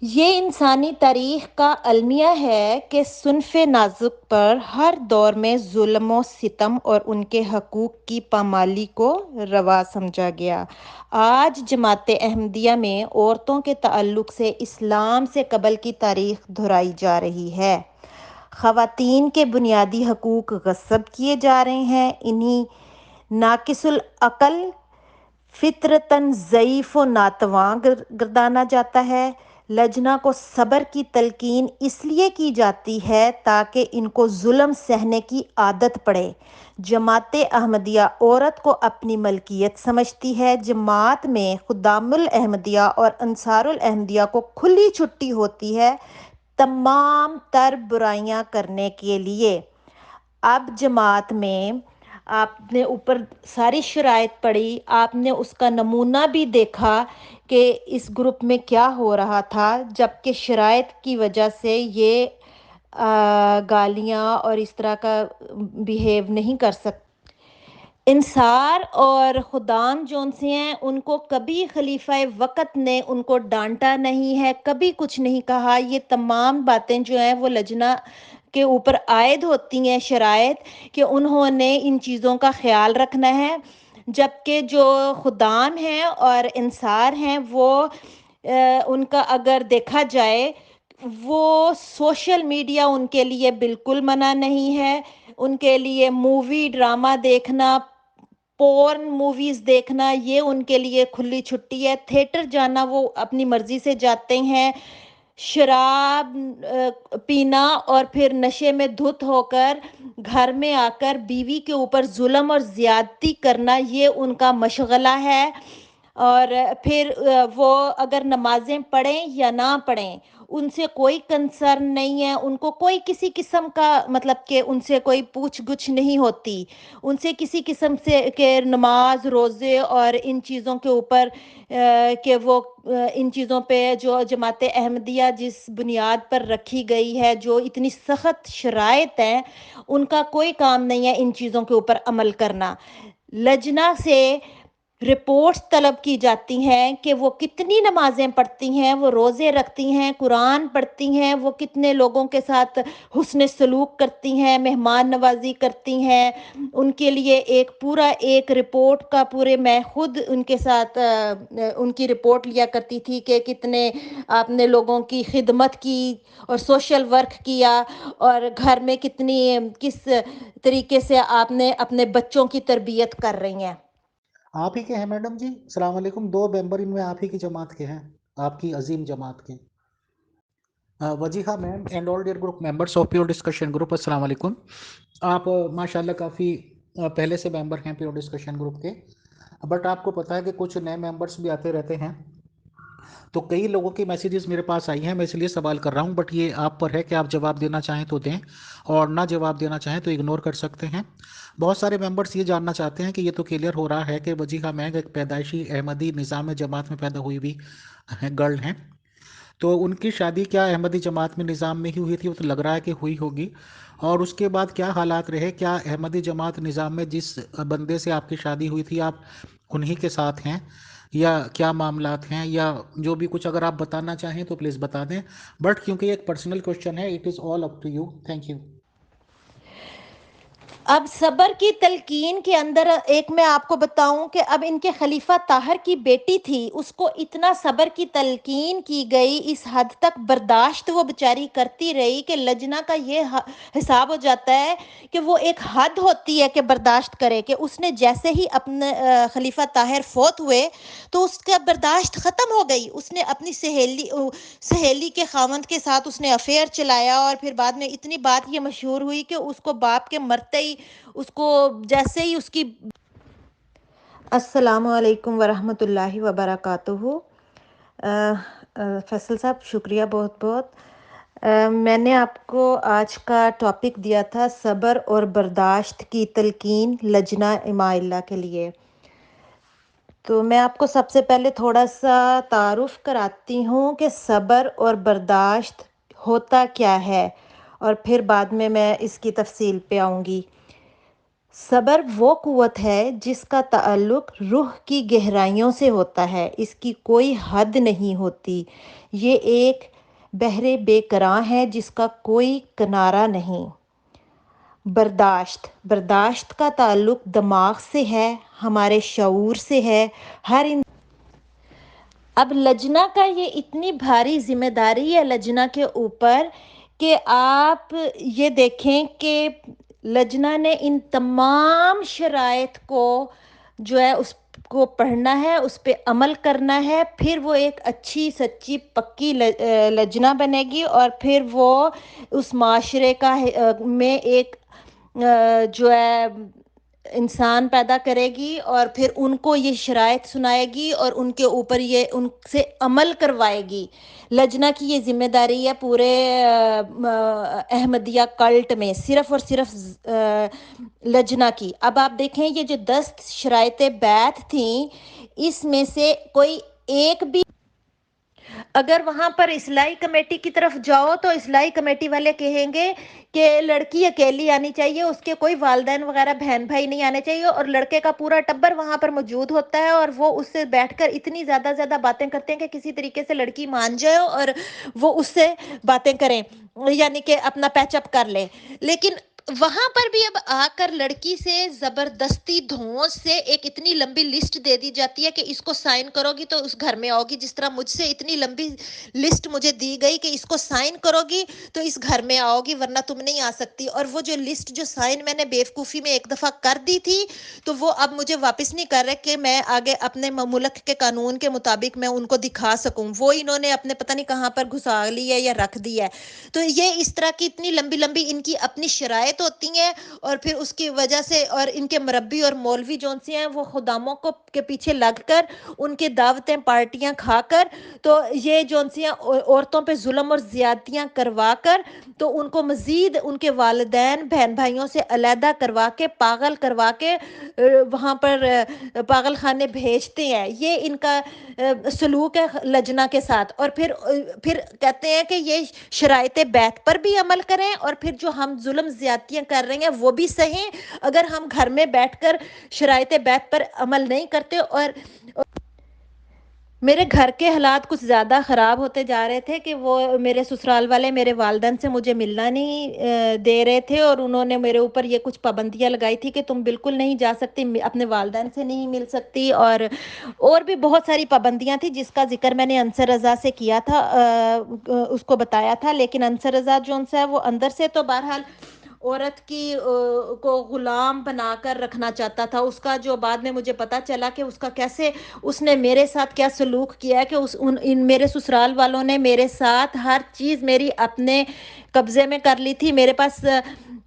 یہ انسانی تاریخ کا المیہ ہے کہ صنف نازک پر ہر دور میں ظلم و ستم اور ان کے حقوق کی پامالی کو روا سمجھا گیا. آج جماعت احمدیہ میں عورتوں کے تعلق سے اسلام سے قبل کی تاریخ دہرائی جا رہی ہے. خواتین کے بنیادی حقوق غصب کیے جا رہے ہیں، انہیں ناقص العقل، فطرتاً ضعیف و ناتواں گردانا جاتا ہے. لجنا کو صبر کی تلقین اس لیے کی جاتی ہے تاکہ ان کو ظلم سہنے کی عادت پڑے. جماعت احمدیہ عورت کو اپنی ملکیت سمجھتی ہے. جماعت میں خدام الاحمدیہ اور انصار الاحمدیہ کو کھلی چھٹی ہوتی ہے تمام تر برائیاں کرنے کے لیے. اب جماعت میں آپ نے اوپر ساری شرائط پڑھی، آپ نے اس کا نمونہ بھی دیکھا کہ اس گروپ میں کیا ہو رہا تھا، جبکہ شرائط کی وجہ سے یہ گالیاں اور اس طرح کا بیہیو نہیں کر سکتے. انصار اور خدام جون سے ہیں، ان کو کبھی خلیفہ وقت نے ان کو ڈانٹا نہیں ہے، کبھی کچھ نہیں کہا. یہ تمام باتیں جو ہیں وہ لجنہ کے اوپر عائد ہوتی ہیں شرائط، کہ انہوں نے ان چیزوں کا خیال رکھنا ہے. جبکہ جو خدام ہیں اور انصار ہیں وہ ان کا اگر دیکھا جائے وہ سوشل میڈیا ان کے لیے بالکل منع نہیں ہے. ان کے لیے مووی ڈرامہ دیکھنا، پورن موویز دیکھنا، یہ ان کے لیے کھلی چھٹی ہے. تھیٹر جانا وہ اپنی مرضی سے جاتے ہیں. شراب پینا اور پھر نشے میں دھت ہو کر گھر میں آ کر بیوی کے اوپر ظلم اور زیادتی کرنا، یہ ان کا مشغلہ ہے. اور پھر وہ اگر نمازیں پڑھیں یا نہ پڑھیں، ان سے کوئی کنسرن نہیں ہے، ان کو کوئی کسی قسم کا مطلب کہ ان سے کوئی پوچھ گچھ نہیں ہوتی، ان سے کسی قسم سے کہ نماز روزے اور ان چیزوں کے اوپر کہ وہ ان چیزوں پہ جو جماعت احمدیہ جس بنیاد پر رکھی گئی ہے، جو اتنی سخت شرائط ہیں، ان کا کوئی کام نہیں ہے ان چیزوں کے اوپر عمل کرنا۔ لجنہ سے رپورٹس طلب کی جاتی ہیں کہ وہ کتنی نمازیں پڑھتی ہیں، وہ روزے رکھتی ہیں، قرآن پڑھتی ہیں، وہ کتنے لوگوں کے ساتھ حسن سلوک کرتی ہیں، مہمان نوازی کرتی ہیں، ان کے لیے ایک رپورٹ کا پورے میں خود ان کے ساتھ ان کی رپورٹ لیا کرتی تھی کہ کتنے آپ نے لوگوں کی خدمت کی اور سوشل ورک کیا، اور گھر میں کس طریقے سے آپ نے اپنے بچوں کی تربیت کر رہی ہیں۔ آپ ہی کے ہیں میڈم جی؟ السلام علیکم، 2 ممبر ان میں آپ ہی کی جماعت کے ہیں، آپ کی عظیم جماعت کے۔ Wajiha ma'am and all dear group members of pure discussion group, السلام علیکم۔ آپ ماشاءاللہ کافی پہلے سے ممبر ہیں پیور ڈسکشن گروپ کے، بٹ آپ کو پتہ ہے کہ کچھ نئے ممبرس بھی آتے رہتے ہیں، تو کئی لوگوں کی میسیجز میرے پاس آئی ہیں، میں اس لیے سوال کر رہا ہوں، بٹ یہ آپ پر ہے کہ آپ جواب دینا چاہیں تو دیں اور نہ جواب دینا چاہیں تو اگنور کر سکتے ہیں۔ بہت سارے ممبرس یہ جاننا چاہتے ہیں کہ یہ تو کلیئر ہو رہا ہے کہ وجیحہ مینگ ایک پیدائشی احمدی نظام جماعت میں پیدا ہوئی ہوئی گرل ہیں، تو ان کی شادی کیا احمدی جماعت میں نظام میں ہی ہوئی تھی؟ وہ تو لگ رہا ہے کہ ہوئی ہوگی، اور اس کے بعد کیا حالات رہے؟ کیا احمدی جماعت نظام میں جس بندے سے آپ کی شادی ہوئی تھی آپ انہی کے ساتھ ہیں، یا کیا معاملات ہیں، یا جو بھی کچھ اگر آپ بتانا چاہیں تو پلیز بتا دیں، بٹ کیونکہ یہ ایک پرسنل کوشچن ہے، it is all up to you, thank you. اب صبر کی تلقین کے اندر ایک میں آپ کو بتاؤں کہ اب ان کے خلیفہ طاہر کی بیٹی تھی، اس کو اتنا صبر کی تلقین کی گئی، اس حد تک برداشت وہ بیچاری کرتی رہی کہ لجنہ کا یہ حساب ہو جاتا ہے کہ وہ ایک حد ہوتی ہے کہ برداشت کرے، کہ اس نے جیسے ہی اپنے خلیفہ طاہر فوت ہوئے تو اس کا برداشت ختم ہو گئی، اس نے اپنی سہیلی کے خاوند کے ساتھ اس نے افیئر چلایا، اور پھر بعد میں اتنی بات یہ مشہور ہوئی کہ اس کو باپ کے مرتے ہی اس کو جیسے ہی اس کی السلام علیکم ورحمۃ اللہ وبرکاتہ۔ فیصل صاحب شکریہ بہت بہت۔ میں نے آپ کو آج کا ٹاپک دیا تھا صبر اور برداشت کی تلقین لجنہ اماء اللہ کے لیے، تو میں آپ کو سب سے پہلے تھوڑا سا تعارف کراتی ہوں کہ صبر اور برداشت ہوتا کیا ہے، اور پھر بعد میں اس کی تفصیل پہ آؤں گی۔ صبر وہ قوت ہے جس کا تعلق روح کی گہرائیوں سے ہوتا ہے، اس کی کوئی حد نہیں ہوتی، یہ ایک بحر بے کراں ہے جس کا کوئی کنارہ نہیں۔ برداشت کا تعلق دماغ سے ہے، ہمارے شعور سے ہے، اب لجنہ کا یہ اتنی بھاری ذمہ داری ہے لجنہ کے اوپر کہ آپ یہ دیکھیں کہ لجنہ نے ان تمام شرائط کو جو ہے اس کو پڑھنا ہے، اس پہ عمل کرنا ہے، پھر وہ ایک اچھی سچی پکی لجنہ بنے گی، اور پھر وہ اس معاشرے کا میں ایک جو ہے انسان پیدا کرے گی، اور پھر ان کو یہ شرائط سنائے گی اور ان کے اوپر یہ ان سے عمل کروائے گی۔ لجنہ کی یہ ذمہ داری ہے پورے احمدیہ کلٹ میں، صرف اور صرف لجنہ کی۔ اب آپ دیکھیں یہ جو 10 شرائط بیعت تھیں، اس میں سے کوئی ایک بھی اگر وہاں پر اصلاحی کمیٹی کی طرف جاؤ تو اصلاحی کمیٹی والے کہیں گے کہ لڑکی اکیلی آنی چاہیے، اس کے کوئی والدین وغیرہ بہن بھائی نہیں آنے چاہیے، اور لڑکے کا پورا ٹبر وہاں پر موجود ہوتا ہے، اور وہ اس سے بیٹھ کر اتنی زیادہ باتیں کرتے ہیں کہ کسی طریقے سے لڑکی مان جائے اور وہ اس سے باتیں کریں، یعنی کہ اپنا پیچ اپ کر لے۔ لیکن وہاں پر بھی اب آ کر لڑکی سے زبردستی دھونس سے ایک اتنی لمبی لسٹ دے دی جاتی ہے کہ اس کو سائن کرو گی تو اس گھر میں آؤ گی، جس طرح مجھ سے اتنی لمبی لسٹ مجھے دی گئی کہ اس کو سائن کرو گی تو اس گھر میں آؤ گی ورنہ تم نہیں آ سکتی، اور وہ جو لسٹ جو سائن میں نے بیوقوفی میں ایک دفعہ کر دی تھی تو وہ اب مجھے واپس نہیں کر رہے کہ میں آگے اپنے ملک کے قانون کے مطابق میں ان کو دکھا سکوں، وہ انہوں نے اپنے پتہ نہیں کہاں پر گھسا لی ہے یا رکھ دی ہے۔ تو یہ اس طرح کی اتنی لمبی ان کی اپنی شرائط شرائط ہوتی ہیں اور پھر اس کی وجہ سے اور ان کے مربی اور مولوی جون سے ہیں وہ خداموں کو کے پیچھے لگ کر ان کے دعوتیں پارٹیاں کھا کر تو یہ جون سی ہیں عورتوں پہ ظلم اور زیادتیاں کروا کر تو ان کو مزید ان کے والدین بہن بھائیوں سے علیحدہ کروا کے پاگل کروا کے وہاں پر پاگل خانے بھیجتے ہیں. یہ ان کا سلوک ہے لجنا کے ساتھ. اور پھر کہتے ہیں کہ یہ شرائط بیت پر بھی عمل کریں اور پھر جو ہم ظلم زیادتیاں کر رہے ہیں وہ بھی سہیں اگر ہم گھر میں بیٹھ کر شرائط بیت پر عمل نہیں کرتے. اور میرے گھر کے حالات کچھ زیادہ خراب ہوتے جا رہے تھے کہ وہ میرے سسرال والے میرے والدین سے مجھے ملنا نہیں دے رہے تھے اور انہوں نے میرے اوپر یہ کچھ پابندیاں لگائی تھی کہ تم بالکل نہیں جا سکتی اپنے والدین سے نہیں مل سکتی اور بھی بہت ساری پابندیاں تھیں جس کا ذکر میں نے انصر رضا سے کیا تھا اس کو بتایا تھا. لیکن انصر رضا جون سا ہے وہ اندر سے تو بہرحال عورت کی کو غلام بنا کر رکھنا چاہتا تھا. اس کا جو بعد میں مجھے پتا چلا کہ اس کا کیسے اس نے میرے ساتھ کیا سلوک کیا ہے کہ میرے سسرال والوں نے میرے ساتھ ہر چیز میری اپنے قبضے میں کر لی تھی. میرے پاس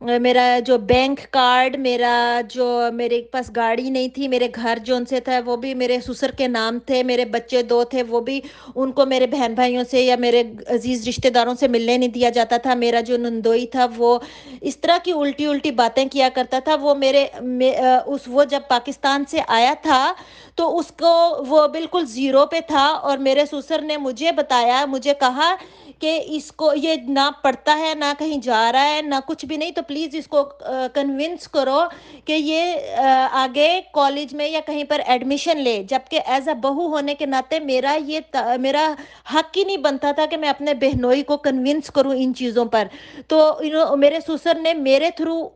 میرا جو بینک کارڈ میرے پاس گاڑی نہیں تھی. میرے گھر جون سے تھا وہ بھی میرے سسر کے نام تھے. میرے بچے 2 تھے وہ بھی ان کو میرے بہن بھائیوں سے یا میرے عزیز رشتہ داروں سے ملنے نہیں دیا جاتا تھا. میرا جو نندوئی تھا وہ اس طرح کی الٹی باتیں کیا کرتا تھا. وہ جب پاکستان سے آیا تھا تو اس کو وہ بالکل زیرو پہ تھا اور میرے سسر نے مجھے کہا کہ اس کو یہ نہ پڑھتا ہے نہ کہیں جا رہا ہے نہ کچھ بھی نہیں تو پلیز اس کو کنونس کرو کہ یہ آگے کالج میں یا کہیں پر ایڈمیشن لے. جبکہ ایز اے بہو ہونے کے ناطے میرا حق ہی نہیں بنتا تھا کہ میں اپنے بہنوئی کو کنونس کروں ان چیزوں پر. تو میرے سسر نے میرے تھرو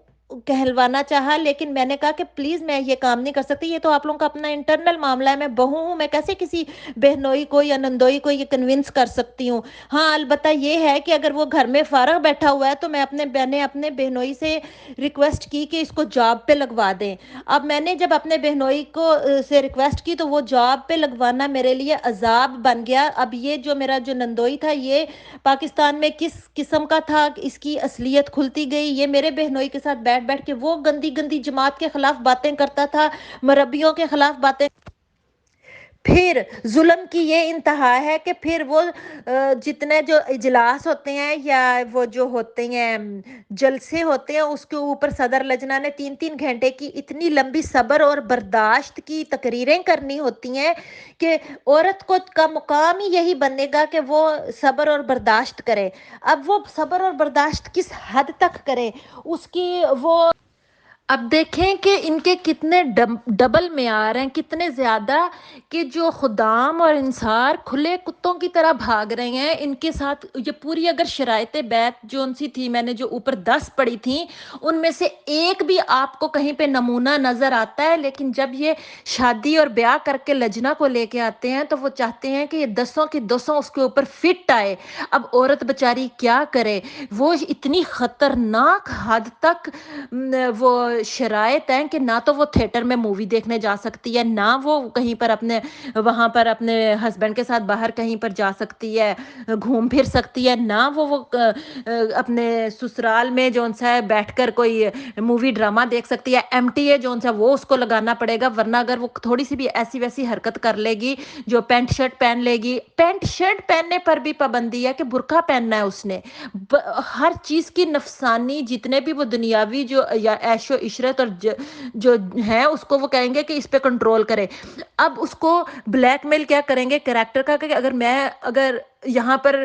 کہلوانا چاہا لیکن میں نے کہا کہ پلیز میں یہ کام نہیں کر سکتی. یہ تو آپ لوگوں کا اپنا انٹرنل معاملہ ہے. میں بہو ہوں میں کیسے کسی بہنوئی کو یا نندوئی کو یہ کنونس کر سکتی ہوں. ہاں البتہ یہ ہے کہ اگر وہ گھر میں فارغ بیٹھا ہوا ہے تو میں اپنے بہنوئی سے ریکویسٹ کی کہ اس کو جاب پہ لگوا دیں. اب میں نے جب اپنے بہنوئی سے ریکویسٹ کی تو وہ جاب پہ لگوانا میرے لیے عذاب بن گیا. اب یہ جو میرا جو نندوئی تھا یہ پاکستان میں کس قسم کا تھا اس کی اصلیت کھلتی گئی. یہ میرے بہنوئی کے ساتھ بیٹھ کے وہ گندی جماعت کے خلاف باتیں کرتا تھا, مربیوں کے خلاف باتیں. پھر ظلم کی یہ انتہا ہے کہ پھر وہ جتنے جو اجلاس ہوتے ہیں یا وہ جو ہوتے ہیں جلسے ہوتے ہیں اس کے اوپر صدر لجنہ نے 3 گھنٹے کی اتنی لمبی صبر اور برداشت کی تقریریں کرنی ہوتی ہیں کہ عورت کا مقام ہی یہی بنے گا کہ وہ صبر اور برداشت کرے. اب وہ صبر اور برداشت کس حد تک کرے اس کی وہ اب دیکھیں کہ ان کے کتنے ڈبل معیار ہیں, کتنے زیادہ کہ جو خدام اور انصار کھلے کتوں کی طرح بھاگ رہے ہیں ان کے ساتھ. یہ پوری اگر شرائط بیت جو ان سی تھی میں نے جو اوپر 10 پڑھی تھیں ان میں سے ایک بھی آپ کو کہیں پہ نمونہ نظر آتا ہے. لیکن جب یہ شادی اور بیاہ کر کے لجنا کو لے کے آتے ہیں تو وہ چاہتے ہیں کہ یہ 10 کی 10 اس کے اوپر فٹ آئے. اب عورت بیچاری کیا کرے, وہ اتنی خطرناک حد تک وہ شرائط ہیں کہ نہ تو وہ تھیٹر میں مووی دیکھنے جا سکتی ہے, نہ وہ کہیں پر وہاں پر اپنے ہسبینڈ کے ساتھ باہر کہیں پر جا سکتی ہے, گھوم پھر سکتی ہے, نہ وہ اپنے سسرال میں جون سا ہے بیٹھ کر کوئی مووی ڈرامہ دیکھ سکتی ہے. MTA جون سا وہ اس کو لگانا پڑے گا, ورنہ اگر وہ تھوڑی سی بھی ایسی ویسی حرکت کر لے گی جو پینٹ شرٹ پہن لے گی, پینٹ شرٹ پہننے پر بھی پابندی ہے کہ برقع پہننا ہے اس نے. ہر چیز کی نفسانی جتنے بھی وہ دنیاوی جو یا عیش و عشرت اور جو ہیں اس کو وہ کہیں گے کہ اس پہ کنٹرول کرے. اب اس کو بلیک میل کیا کریں گے کریکٹر کا کہ اگر یہاں پر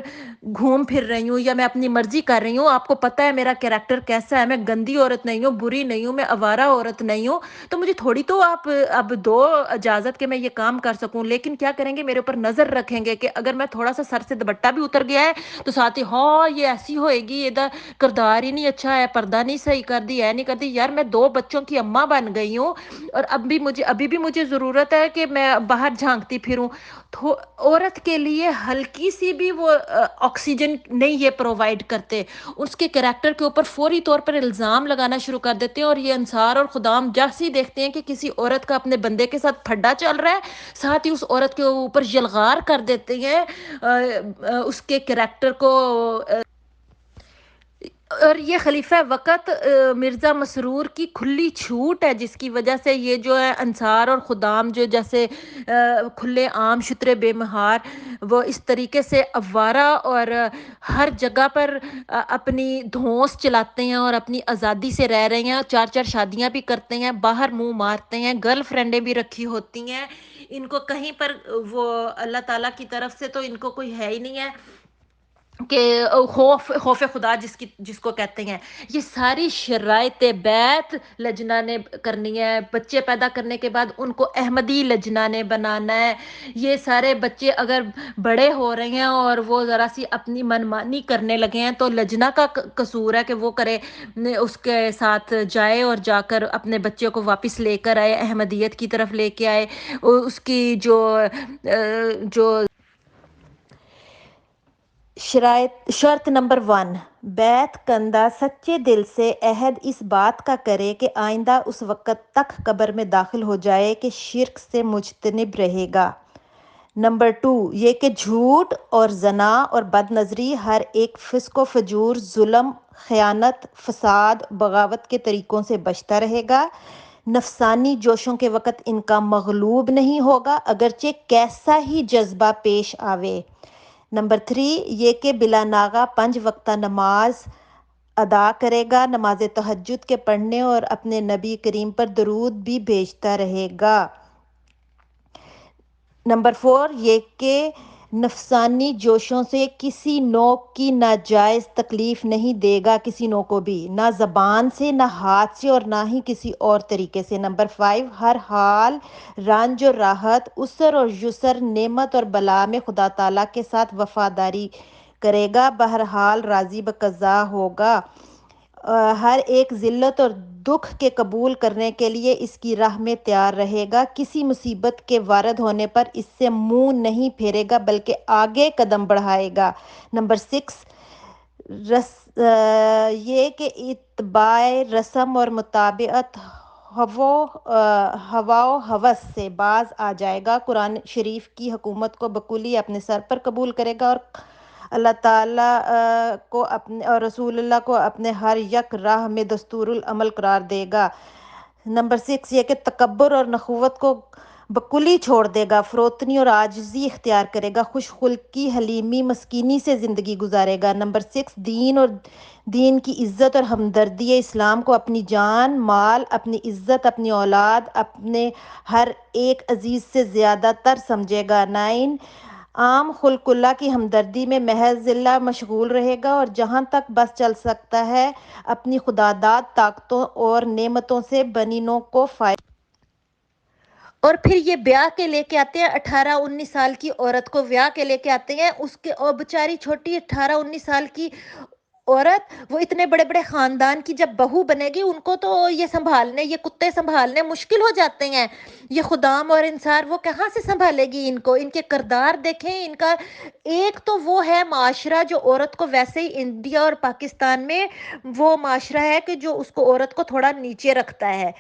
گھوم پھر رہی ہوں یا میں اپنی مرضی کر رہی ہوں, آپ کو پتہ ہے میرا کریکٹر کیسا ہے, میں گندی عورت نہیں ہوں, بری نہیں ہوں, میں آوارہ عورت نہیں ہوں, تو مجھے تھوڑی تو آپ اب دو اجازت کہ میں یہ کام کر سکوں. لیکن کیا کریں گے میرے اوپر نظر رکھیں گے کہ اگر میں تھوڑا سا سر سے دوپٹہ بھی اتر گیا ہے تو ساتھ ہی ہاں یہ ایسی ہوئے گی, ادھر کردار ہی نہیں اچھا ہے, پردہ نہیں صحیح کر دی ہے, نہیں کر دی. یار میں 2 بچوں کی اماں بن گئی ہوں اور ابھی بھی مجھے ضرورت ہے کہ میں باہر جھانکتی پھروں. تو عورت کے لیے ہلکی سی بھی وہ آکسیجن نہیں یہ پرووائڈ کرتے, اس کے کریکٹر کے اوپر فوری طور پر الزام لگانا شروع کر دیتے ہیں. اور یہ انصار اور خدام جیسے ہی دیکھتے ہیں کہ کسی عورت کا اپنے بندے کے ساتھ پھڈا چل رہا ہے ساتھ ہی اس عورت کے اوپر یلغار کر دیتے ہیں اس کے کریکٹر کو اور یہ خلیفہ وقت مرزا مسرور کی کھلی چھوٹ ہے، جس کی وجہ سے یہ جو ہے انصار اور خدام جو جیسے کھلے عام شترے بے مہار، وہ اس طریقے سے اوارہ اور ہر جگہ پر اپنی دھونس چلاتے ہیں اور اپنی آزادی سے رہ رہے ہیں، چار چار شادیاں بھی کرتے ہیں، باہر منہ مارتے ہیں، گرل فرینڈیں بھی رکھی ہوتی ہیں، ان کو کہیں پر وہ اللہ تعالیٰ کی طرف سے تو ان کو کوئی ہے ہی نہیں ہے کہ خوف خدا جس کو کہتے ہیں۔ یہ ساری شرائط بیعت لجنا نے کرنی ہے، بچے پیدا کرنے کے بعد ان کو احمدی لجنا نے بنانا ہے۔ یہ سارے بچے اگر بڑے ہو رہے ہیں اور وہ ذرا سی اپنی منمانی کرنے لگے ہیں تو لجنا کا قصور ہے کہ وہ کرے، اس کے ساتھ جائے اور جا کر اپنے بچے کو واپس لے کر آئے، احمدیت کی طرف لے کے آئے۔ اس کی جو شرط نمبر 1، بیعت کندہ سچے دل سے عہد اس بات کا کرے کہ آئندہ اس وقت تک قبر میں داخل ہو جائے کہ شرک سے مجتنب رہے گا۔ نمبر 2، یہ کہ جھوٹ اور زنا اور بد نظری، ہر ایک فسق و فجور، ظلم، خیانت، فساد، بغاوت کے طریقوں سے بچتا رہے گا۔ نفسانی جوشوں کے وقت ان کا مغلوب نہیں ہوگا، اگرچہ کیسا ہی جذبہ پیش آوے۔ نمبر 3، یہ کہ بلا ناغہ 5 وقتہ نماز ادا کرے گا، نماز تہجد کے پڑھنے اور اپنے نبی کریم پر درود بھی بھیجتا رہے گا۔ نمبر 4، یہ کہ نفسانی جوشوں سے کسی نوع کی ناجائز تکلیف نہیں دے گا، کسی نوع کو بھی، نہ زبان سے، نہ ہاتھ سے، اور نہ ہی کسی اور طریقے سے۔ نمبر 5، ہر حال، رنج اور راحت، عسر اور یسر، نعمت اور بلا میں خدا تعالیٰ کے ساتھ وفاداری کرے گا، بہرحال راضی بقضا ہوگا۔ ہر ایک ذلت اور دکھ کے قبول کرنے کے لیے اس کی راہ میں تیار رہے گا، کسی مصیبت کے وارد ہونے پر اس سے منہ نہیں پھیرے گا بلکہ آگے قدم بڑھائے گا۔ نمبر 6، یہ کہ اتباع رسم اور مطابقت ہوا و ہوس سے باز آ جائے گا، قرآن شریف کی حکومت کو بکلی اپنے سر پر قبول کرے گا، اور اللہ تعالیٰ کو اپنے اور رسول اللہ کو اپنے ہر یک راہ میں دستور العمل قرار دے گا۔ نمبر 6، یہ کہ تکبر اور نخوت کو بکلی چھوڑ دے گا، فروتنی اور عاجزی اختیار کرے گا، خوش خلقی، حلیمی، مسکینی سے زندگی گزارے گا۔ نمبر 6، دین اور دین کی عزت اور ہمدردی اسلام کو اپنی جان، مال، اپنی عزت، اپنی اولاد، اپنے ہر ایک عزیز سے زیادہ تر سمجھے گا۔ 9، عام خلق اللہ کی ہمدردی میں محض اللہ مشغول رہے گا، اور جہاں تک بس چل سکتا ہے اپنی خداداد طاقتوں اور نعمتوں سے بنی نوع کو فائدہ۔ اور پھر یہ بیاہ کے لے کے آتے ہیں 18-19 سال کی عورت کو، بیاہ کے لے کے آتے ہیں اس کے، اور بیچاری چھوٹی 18-19 سال کی عورت، وہ اتنے بڑے بڑے خاندان کی جب بہو بنے گی، ان کو تو یہ سنبھالنے، یہ کتے سنبھالنے مشکل ہو جاتے ہیں، یہ خدام اور انصار، وہ کہاں سے سنبھالے گی ان کو؟ ان کے کردار دیکھیں ان کا۔ ایک تو وہ ہے معاشرہ جو عورت کو ویسے ہی انڈیا اور پاکستان میں وہ معاشرہ ہے کہ جو اس کو عورت کو تھوڑا نیچے رکھتا ہے۔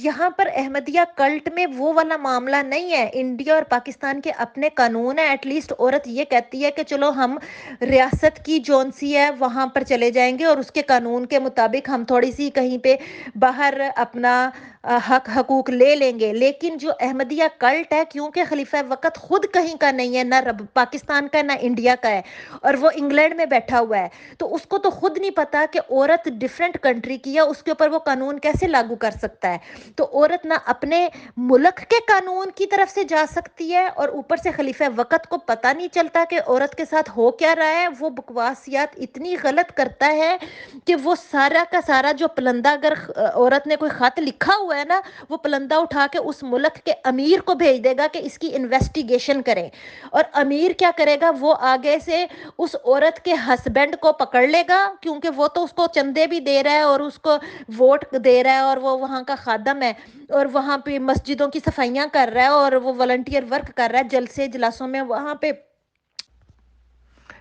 یہاں پر احمدیہ کلٹ میں وہ والا معاملہ نہیں ہے، انڈیا اور پاکستان کے اپنے قانون ہیں، ایٹ لیسٹ عورت یہ کہتی ہے کہ چلو ہم ریاست کی جون سی ہے وہاں پر چلے جائیں گے، اور اس کے قانون کے مطابق ہم تھوڑی سی کہیں پہ باہر اپنا حقوق لے لیں گے۔ لیکن جو احمدیہ کلٹ ہے، کیونکہ خلیفہ وقت خود کہیں کا نہیں ہے، نہ پاکستان کا نہ انڈیا کا ہے، اور وہ انگلینڈ میں بیٹھا ہوا ہے، تو اس کو تو خود نہیں پتا کہ عورت ڈیفرنٹ کنٹری کی ہے، اس کے اوپر وہ قانون کیسے لاگو کر سکتا ہے۔ تو عورت نہ اپنے ملک کے قانون کی طرف سے جا سکتی ہے، اور اوپر سے خلیفہ وقت کو پتہ نہیں چلتا کہ عورت کے ساتھ ہو کیا رہا ہے۔ وہ بکواسیات اتنی غلط کرتا ہے کہ وہ سارا کا سارا جو پلندہ، اگر عورت نے کوئی خط لکھا ہوا ہے نا، وہ پلندہ اٹھا کے اس ملک کے امیر کو بھیج دے گا کہ اس کی انویسٹیگیشن کریں، اور امیر کیا کرے گا، وہ آگے سے اس عورت کے ہسبینڈ کو پکڑ لے گا، کیونکہ وہ تو اس کو چندے بھی دے رہا ہے اور اس کو ووٹ دے رہا ہے، اور وہ وہاں کا خادم ہے، اور وہاں پہ مسجدوں کی صفائیاں کر رہا ہے، اور وہ والنٹیئر ورک کر رہا ہے، جلسے جلاسوں میں وہاں پہ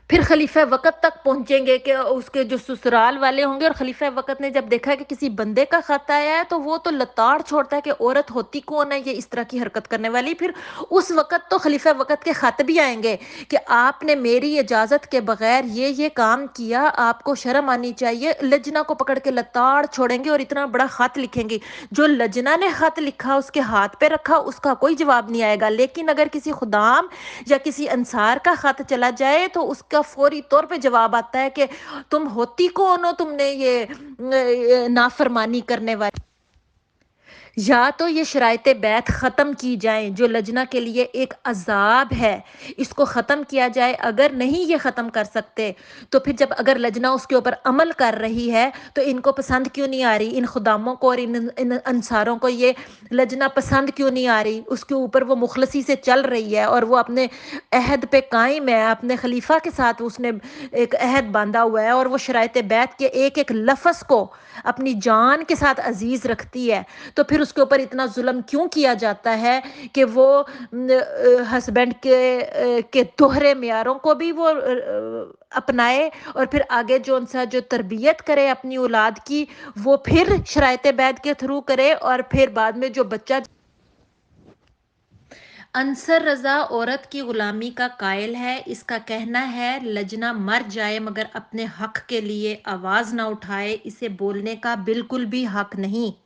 پھر خلیفہ وقت تک پہنچیں گے کہ اس کے جو سسرال والے ہوں گے، اور خلیفہ وقت نے جب دیکھا کہ کسی بندے کا خط آیا ہے تو وہ تو لتاڑ چھوڑتا ہے کہ عورت ہوتی کون ہے یہ اس طرح کی حرکت کرنے والی. پھر اس وقت تو خلیفہ وقت کے خط بھی آئیں گے کہ آپ نے میری اجازت کے بغیر یہ کام کیا، آپ کو شرم آنی چاہیے. لجنا کو پکڑ کے لتاڑ چھوڑیں گے اور اتنا بڑا خط لکھیں گے. جو لجنا نے خط لکھا اس کے ہاتھ پہ رکھا، اس کا کوئی جواب نہیں آئے گا. لیکن اگر کسی خدام یا کسی انصار کا خط چلا جائے تو اس کا فوری طور پہ جواب آتا ہے کہ تم ہوتی کون ہو، تم نے یہ نافرمانی کرنے والی. یا تو یہ شرائط بیعت ختم کی جائیں جو لجنا کے لیے ایک عذاب ہے، اس کو ختم کیا جائے. اگر نہیں یہ ختم کر سکتے تو پھر جب اگر لجنا اس کے اوپر عمل کر رہی ہے تو ان کو پسند کیوں نہیں آ رہی، ان خداموں کو اور ان انصاروں کو یہ لجنا پسند کیوں نہیں آ رہی؟ اس کے اوپر وہ مخلصی سے چل رہی ہے اور وہ اپنے عہد پہ قائم ہے، اپنے خلیفہ کے ساتھ اس نے ایک عہد باندھا ہوا ہے اور وہ شرائط بیعت کے ایک ایک لفظ کو اپنی جان کے ساتھ عزیز رکھتی ہے. تو پھر اس کے اوپر اتنا ظلم کیوں کیا جاتا ہے کہ وہ ہسبینڈ کے دوہرے معیاروں کو بھی وہ اپنائے، اور پھر آگے جو ان سے جو تربیت کرے اپنی اولاد کی وہ پھر شرائط بیعت کے تھرو کرے، اور پھر بعد میں جو بچہ. انصر رضا عورت کی غلامی کا قائل ہے. اس کا کہنا ہے لجنا مر جائے مگر اپنے حق کے لیے آواز نہ اٹھائے، اسے بولنے کا بالکل بھی حق نہیں.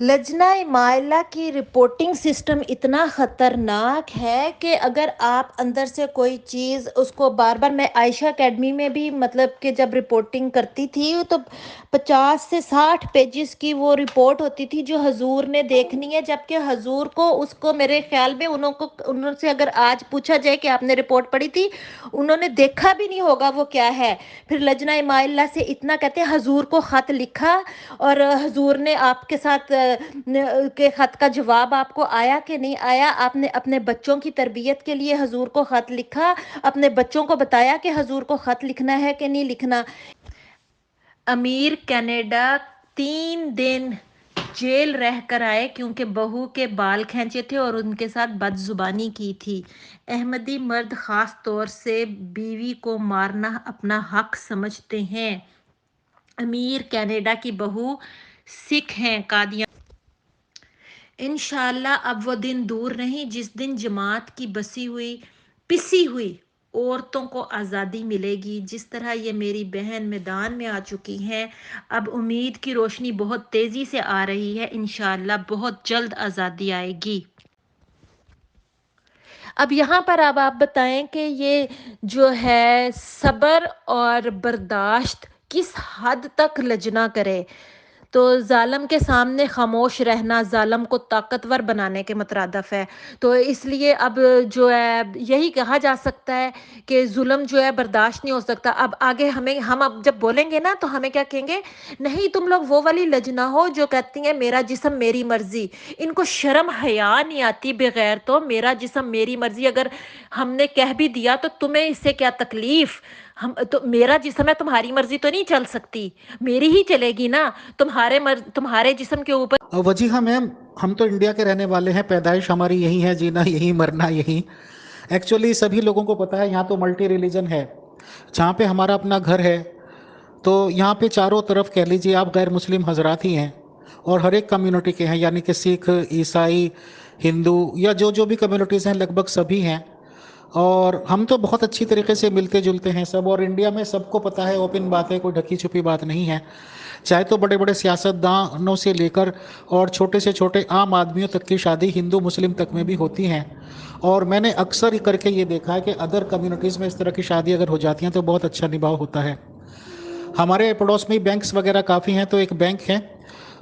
لجنہ مائلہ کی رپورٹنگ سسٹم اتنا خطرناک ہے کہ اگر آپ اندر سے کوئی چیز اس کو بار بار، میں عائشہ اکیڈمی میں بھی مطلب کہ جب رپورٹنگ کرتی تھی تو 50 سے 60 پیجز کی وہ رپورٹ ہوتی تھی جو حضور نے دیکھنی ہے، جبکہ حضور کو اس کو میرے خیال میں انہوں سے اگر آج پوچھا جائے کہ آپ نے رپورٹ پڑھی تھی، انہوں نے دیکھا بھی نہیں ہوگا وہ کیا ہے. پھر لجنہ مائلہ سے اتنا کہتے ہیں حضور کو خط لکھا اور حضور نے آپ کے ساتھ کے خط کا جواب آپ کو آیا کہ نہیں آیا. آپ نے اپنے بچوں کی تربیت کے لیے حضور کو خط لکھا، اپنے بچوں کو بتایا کہ حضور کو خط لکھنا ہے کہ نہیں لکھنا. امیر کینیڈا 3 دن جیل رہ کر آئے کیونکہ بہو کے بال کھینچے تھے اور ان کے ساتھ بد زبانی کی تھی. احمدی مرد خاص طور سے بیوی کو مارنا اپنا حق سمجھتے ہیں. امیر کینیڈا کی بہو سکھ ہیں، قادیان. انشاءاللہ اب وہ دن دور نہیں جس دن جماعت کی پسی ہوئی عورتوں کو آزادی ملے گی. جس طرح یہ میری بہن میدان میں آ چکی ہیں، اب امید کی روشنی بہت تیزی سے آ رہی ہے. انشاءاللہ بہت جلد آزادی آئے گی. اب یہاں پر اب آپ بتائیں کہ یہ جو ہے صبر اور برداشت کس حد تک لجنا کرے. تو ظالم کے سامنے خاموش رہنا ظالم کو طاقتور بنانے کے مترادف ہے. تو اس لیے اب جو ہے یہی کہا جا سکتا ہے کہ ظلم جو ہے برداشت نہیں ہو سکتا. اب آگے ہم اب جب بولیں گے نا تو ہمیں کیا کہیں گے، نہیں تم لوگ وہ والی لجنا ہو جو کہتی ہیں میرا جسم میری مرضی. ان کو شرم حیا نہیں آتی بغیر تو میرا جسم میری مرضی. اگر ہم نے کہہ بھی دیا تو تمہیں اس سے کیا تکلیف؟ تو میرا جسم ہے، تمہاری مرضی تو نہیں چل سکتی، میری ہی چلے گی نا. تمہارے جسم کے اوپر وجیہہ میم، ہم تو انڈیا کے رہنے والے ہیں، پیدائش ہماری یہی ہے، جینا یہی، مرنا یہی. ایکچولی سبھی لوگوں کو پتہ ہے یہاں تو ملٹی ریلیجن ہے. جہاں پہ ہمارا اپنا گھر ہے تو یہاں پہ چاروں طرف کہہ لیجیے آپ غیر مسلم حضرات ہی ہیں اور ہر ایک کمیونٹی کے ہیں، یعنی کہ سکھ، عیسائی، ہندو یا جو بھی کمیونٹیز ہیں لگ بھگ سبھی ہیں. اور ہم تو بہت اچھی طریقے سے ملتے جلتے ہیں سب. اور انڈیا میں سب کو پتہ ہے، اوپن بات ہے، کوئی ڈھکی چھپی بات نہیں ہے. چاہے تو بڑے بڑے سیاستدانوں سے لے کر اور چھوٹے سے چھوٹے عام آدمیوں تک کی شادی ہندو مسلم تک میں بھی ہوتی ہیں. اور میں نے اکثر ہی کر کے یہ دیکھا ہے کہ ادر کمیونٹیز میں اس طرح کی شادی اگر ہو جاتی ہیں تو بہت اچھا نبھاؤ ہوتا ہے. ہمارے پڑوس میں بینکس وغیرہ کافی ہیں، تو ایک بینک ہے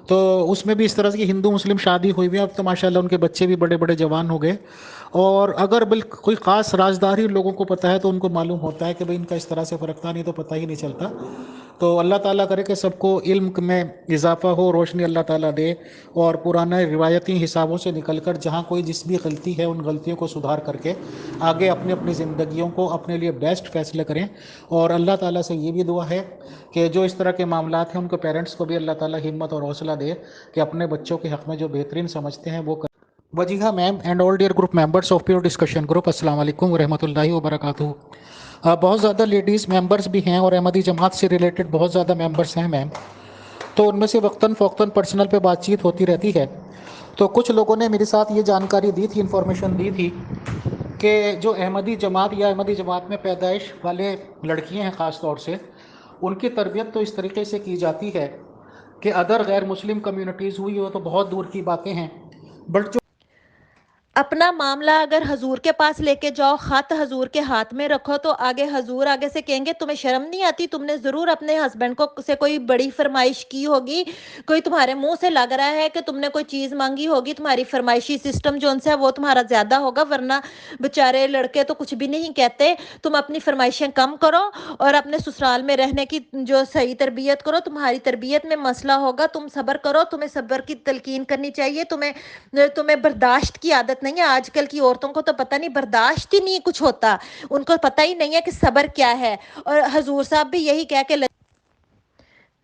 تو اس میں بھی اس طرح کی ہندو مسلم شادی ہوئی ہوئی ہے. اب تو ماشاءاللہ ان کے بچے بھی بڑے بڑے جوان ہو گئے. اور اگر کوئی خاص رازداری لوگوں کو پتہ ہے تو ان کو معلوم ہوتا ہے کہ بھئی ان کا اس طرح سے فرق تھا، نہیں تو پتہ ہی نہیں چلتا. تو اللہ تعالیٰ کرے کہ سب کو علم میں اضافہ ہو، روشنی اللہ تعالیٰ دے، اور پرانے روایتی حسابوں سے نکل کر جہاں کوئی جس بھی غلطی ہے ان غلطیوں کو سدھار کر کے آگے اپنی اپنی زندگیوں کو اپنے لیے بیسٹ فیصلے کریں. اور اللہ تعالیٰ سے یہ بھی دعا ہے کہ جو اس طرح کے معاملات ہیں ان کو پیرنٹس کو بھی اللہ تعالیٰ ہمت اور حوصلہ دے کہ اپنے بچوں کے حق میں جو بہترین سمجھتے ہیں وہ کریں. Wajiha ma'am and all dear group members of pure discussion group, السلام علیکم ورحمۃ اللہ وبرکاتہ. بہت زیادہ لیڈیز ممبرس بھی ہیں اور احمدی جماعت سے ریلیٹڈ بہت زیادہ ممبرس ہیں میم، تو ان میں سے وقتاً فوقتاً پرسنل پہ بات چیت ہوتی رہتی ہے. تو کچھ لوگوں نے میرے ساتھ یہ جانکاری دی تھی، انفارمیشن دی تھی کہ جو احمدی جماعت یا احمدی جماعت میں پیدائش والے لڑکیاں ہیں خاص طور سے، ان کی تربیت تو اس طریقے سے کی جاتی ہے کہ ادر غیر مسلم کمیونٹیز ہوئی ہو تو بہت دور کی باتیں ہیں، بٹ جو اپنا معاملہ اگر حضور کے پاس لے کے جاؤ، خط حضور کے ہاتھ میں رکھو، تو آگے حضور آگے سے کہیں گے تمہیں شرم نہیں آتی؟ تم نے ضرور اپنے ہسبینڈ کو سے کوئی بڑی فرمائش کی ہوگی، کوئی تمہارے منہ سے لگ رہا ہے کہ تم نے کوئی چیز مانگی ہوگی، تمہاری فرمائشی سسٹم جو ان سے ہے وہ تمہارا زیادہ ہوگا، ورنہ بیچارے لڑکے تو کچھ بھی نہیں کہتے. تم اپنی فرمائشیں کم کرو اور اپنے سسرال میں رہنے کی جو صحیح تربیت کرو. تمہاری تربیت میں مسئلہ ہوگا، تم صبر کرو، تمہیں صبر کی تلقین کرنی چاہیے. تمہیں برداشت کی عادت نہیں ہے. آج کل کی عورتوں کو تو پتہ نہیں برداشت ہی نہیں کچھ ہوتا، ان کو پتہ ہی نہیں ہے کہ صبر کیا ہے. اور حضور صاحب بھی یہی کہہ کے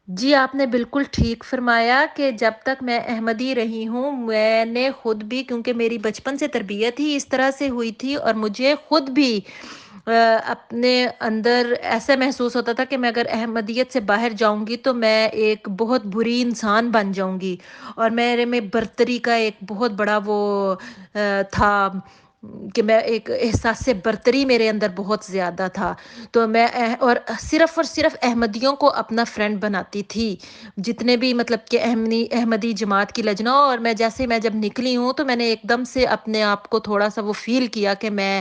جی آپ نے بالکل ٹھیک فرمایا کہ جب تک میں احمدی رہی ہوں، میں نے خود بھی، کیونکہ میری بچپن سے تربیت ہی اس طرح سے ہوئی تھی، اور مجھے خود بھی اپنے اندر ایسا محسوس ہوتا تھا کہ میں اگر احمدیت سے باہر جاؤں گی تو میں ایک بہت بری انسان بن جاؤں گی، اور میرے میں برتری کا ایک بہت بڑا وہ تھا کہ میں ایک احساس سے برتری میرے اندر بہت زیادہ تھا. تو میں اور صرف احمدیوں کو اپنا فرینڈ بناتی تھی، جتنے بھی مطلب کہ احمدی جماعت کی لجنا. اور میں جب نکلی ہوں تو میں نے ایک دم سے اپنے آپ کو تھوڑا سا وہ فیل کیا کہ میں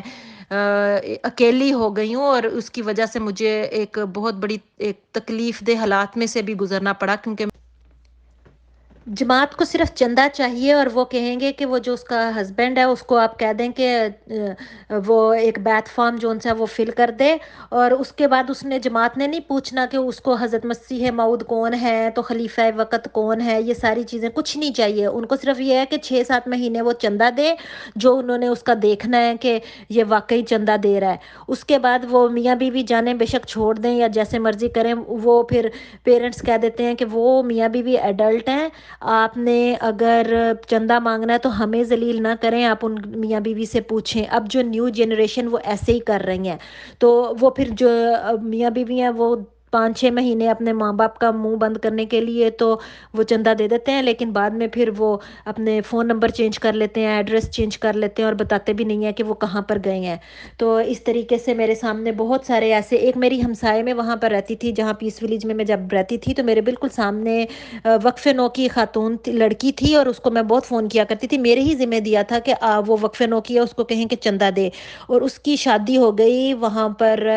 اکیلی ہو گئی ہوں، اور اس کی وجہ سے مجھے ایک بہت بڑی ایک تکلیف دہ حالات میں سے بھی گزرنا پڑا، کیونکہ جماعت کو صرف چندہ چاہیے، اور وہ کہیں گے کہ وہ جو اس کا ہسبینڈ ہے اس کو آپ کہہ دیں کہ وہ ایک بیت فارم جو ان سے وہ فل کر دے، اور اس کے بعد اس نے جماعت نے نہیں پوچھنا کہ اس کو حضرت مسیح موعود کون ہے، تو خلیفہ وقت کون ہے، یہ ساری چیزیں کچھ نہیں چاہیے ان کو. صرف یہ ہے کہ 6-7 مہینے وہ چندہ دے جو انہوں نے اس کا دیکھنا ہے کہ یہ واقعی چندہ دے رہا ہے. اس کے بعد وہ میاں بیوی جانے بے شک چھوڑ دیں یا جیسے مرضی کریں، وہ پھر پیرنٹس کہہ دیتے ہیں کہ وہ میاں بیوی ایڈلٹ ہیں، آپ نے اگر چندہ مانگنا ہے تو ہمیں ذلیل نہ کریں، آپ ان میاں بیوی سے پوچھیں. اب جو نیو جنریشن وہ ایسے ہی کر رہی ہیں، تو وہ پھر جو میاں بیوی ہیں وہ 5-6 مہینے اپنے ماں باپ کا منہ بند کرنے کے لیے تو وہ چندہ دے دیتے ہیں، لیکن بعد میں پھر وہ اپنے فون نمبر چینج کر لیتے ہیں، ایڈریس چینج کر لیتے ہیں، اور بتاتے بھی نہیں ہیں کہ وہ کہاں پر گئے ہیں. تو اس طریقے سے میرے سامنے بہت سارے ایسے، ایک میری ہمسائے میں وہاں پر رہتی تھی جہاں پیس ولیج میں جب رہتی تھی، تو میرے بالکل سامنے وقف نو کی خاتون لڑکی تھی، اور اس کو میں بہت فون کیا کرتی تھی. میرے ہی ذمہ دیا تھا کہ وہ وقف نو کی ہے، اس کو کہیں کہ چندہ دے. اور اس کی شادی ہو گئی وہاں پر،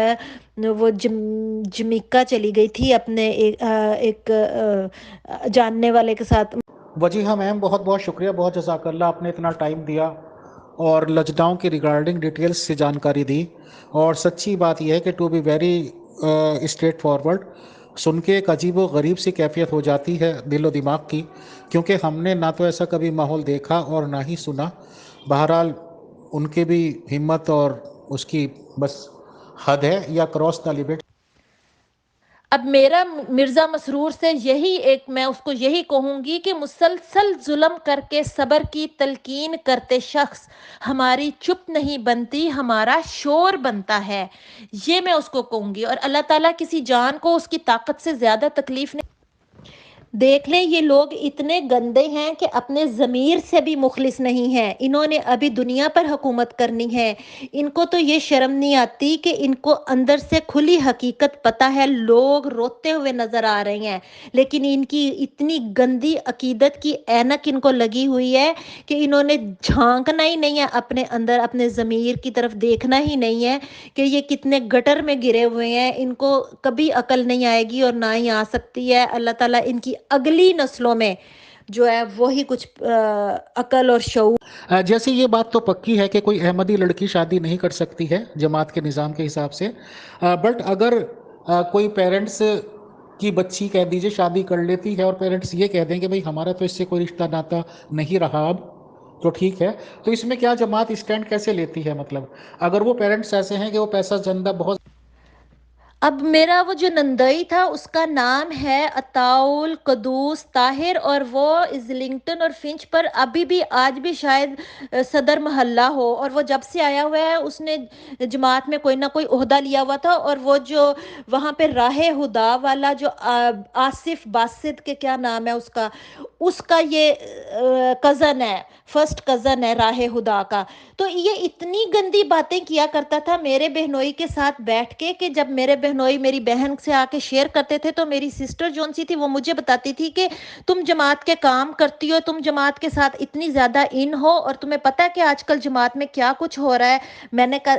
وہ جمیکا چلی گئی تھی اپنے ایک جاننے والے کے ساتھ. وجیہہ میم بہت بہت شکریہ، بہت جزاک اللہ، آپ نے اتنا ٹائم دیا اور لجناؤں کی ریگارڈنگ ڈیٹیلز سے جانکاری دی. اور سچی بات یہ ہے کہ to be very straightforward, سن کے ایک عجیب و غریب سی کیفیت ہو جاتی ہے دل و دماغ کی، کیونکہ ہم نے نہ تو ایسا کبھی ماحول دیکھا اور نہ ہی سنا. بہرحال ان کی بھی ہمت اور اس کی بس حد ہے یا کراس دا لمٹ. اب میرا مرزا مسرور سے یہی ایک، میں اس کو یہی کہوں گی کہ مسلسل ظلم کر کے صبر کی تلقین کرتے شخص ہماری چپ نہیں بنتی، ہمارا شور بنتا ہے. یہ میں اس کو کہوں گی. اور اللہ تعالیٰ کسی جان کو اس کی طاقت سے زیادہ تکلیف نہیں. دیکھ لیں یہ لوگ اتنے گندے ہیں کہ اپنے ضمیر سے بھی مخلص نہیں ہیں. انہوں نے ابھی دنیا پر حکومت کرنی ہے، ان کو تو یہ شرم نہیں آتی کہ ان کو اندر سے کھلی حقیقت پتہ ہے. لوگ روتے ہوئے نظر آ رہے ہیں، لیکن ان کی اتنی گندی عقیدت کی اینک ان کو لگی ہوئی ہے کہ انہوں نے جھانکنا ہی نہیں ہے اپنے اندر، اپنے ضمیر کی طرف دیکھنا ہی نہیں ہے کہ یہ کتنے گٹر میں گرے ہوئے ہیں. ان کو کبھی عقل نہیں آئے گی اور نہ ہی آ سکتی ہے. اللہ تعالیٰ ان کی اگلی نسلوں میں جو ہے وہی کچھ عقل اور شعور. جیسے یہ بات تو پکی ہے کہ کوئی احمدی لڑکی شادی نہیں کر سکتی ہے جماعت کے نظام کے حساب سے، بٹ اگر کوئی پیرنٹس کی بچی کہہ دیجئے شادی کر لیتی ہے اور پیرنٹس یہ کہہ دیں کہ بھئی ہمارا تو اس سے کوئی رشتہ ناتا نہیں رہا اب، تو ٹھیک ہے. تو اس میں کیا جماعت اسٹینڈ کیسے لیتی ہے؟ مطلب اگر وہ پیرنٹس ایسے ہیں کہ وہ پیسہ زندہ بہت اب میرا وہ جو نندئی تھا اس کا نام ہے عطاؤل قدوس طاہر، اور وہ ازلنگٹن اور فنچ پر ابھی بھی آج بھی شاید صدر محلہ ہو، اور وہ جب سے آیا ہوا ہے اس نے جماعت میں کوئی نہ کوئی عہدہ لیا ہوا تھا، اور وہ جو وہاں پہ راہ ہدا والا جو آصف باسط کے کیا نام ہے اس کا یہ کزن ہے، فرسٹ کزن ہے راہ ہدا کا۔ تو یہ اتنی گندی باتیں کیا کرتا تھا میرے بہنوئی کے ساتھ بیٹھ کے، کہ جب میرے بہنوئی میری بہن سے آ کے شیئر کرتے تھے تو میری سسٹر جون سی تھی وہ مجھے بتاتی تھی کہ تم جماعت کے کام کرتی ہو، تم جماعت کے ساتھ اتنی زیادہ ان ہو، اور تمہیں پتہ ہے کہ آج کل جماعت میں کیا کچھ ہو رہا ہے۔